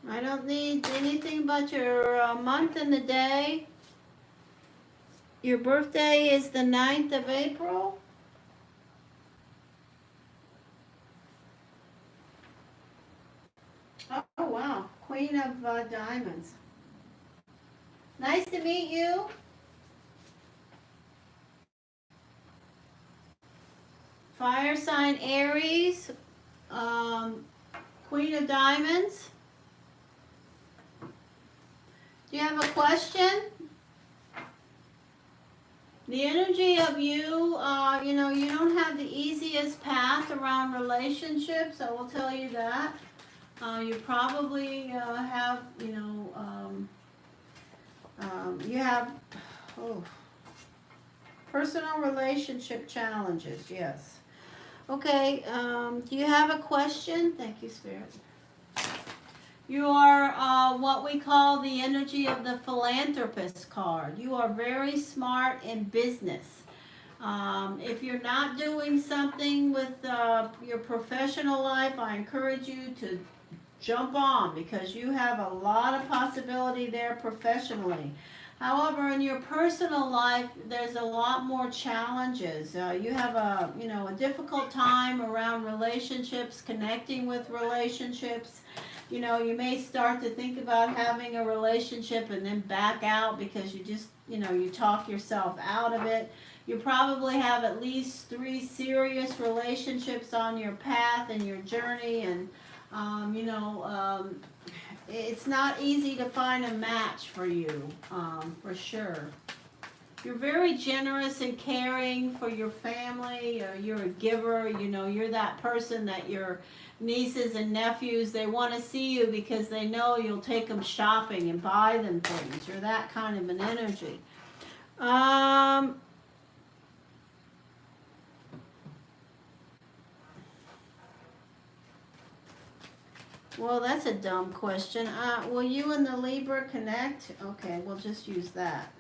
I don't need anything but your month and the day. Your birthday is the 9th of April. Oh, wow. Queen of Diamonds. Nice to meet you. Fire sign Aries. Queen of Diamonds. Do you have a question? The energy of you, you know, you don't have the easiest path around relationships, I will tell you that. You probably have, you know, you have personal relationship challenges, yes. Okay, do you have a question? Thank you, Spirit. You are what we call the energy of the philanthropist card. You are very smart in business. If you're not doing something with your professional life, I encourage you to jump on because you have a lot of possibility there professionally. However, in your personal life, there's a lot more challenges. You have a, you know, a difficult time around relationships, connecting with relationships. You know, you may start to think about having a relationship and then back out because you just, you know, you talk yourself out of it. You probably have at least 3 serious relationships on your path and your journey, and you know, it's not easy to find a match for you, for sure. You're very generous and caring for your family. You're a giver. You know, you're that person that your nieces and nephews, they want to see you because they know you'll take them shopping and buy them things. You're that kind of an energy. Well, that's a dumb question. Will you and the Libra connect? Okay, we'll just use that.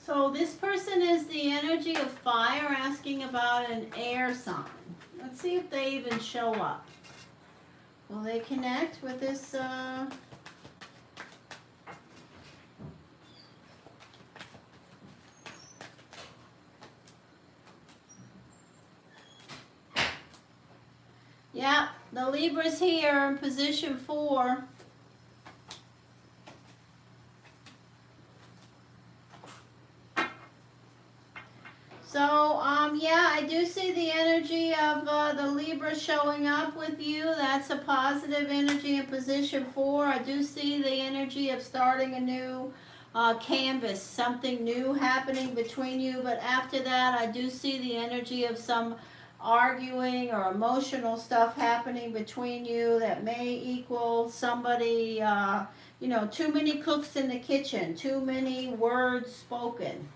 So this person is the energy of fire asking about an air sign. Let's see if they even show up. Will they connect with this? Yeah, the Libra's here in position 4. So, yeah, I do see the energy of the Libra showing up with you. That's a positive energy in position 4. I do see the energy of starting a new canvas, something new happening between you. But after that, I do see the energy of some arguing or emotional stuff happening between you that may equal somebody, you know, too many cooks in the kitchen, too many words spoken.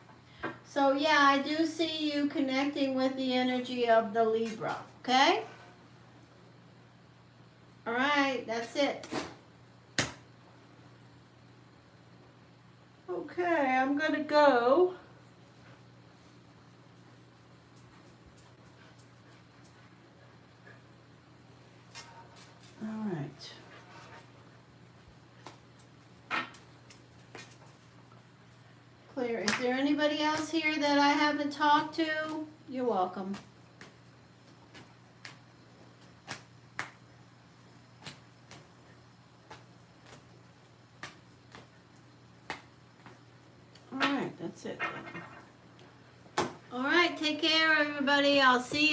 So yeah, I do see you connecting with the energy of the Libra, okay? All right, that's it. Okay, I'm gonna go. All right. clear. Is there anybody else here that I haven't talked to? You're welcome. Alright, that's it then. Alright, take care everybody. I'll see you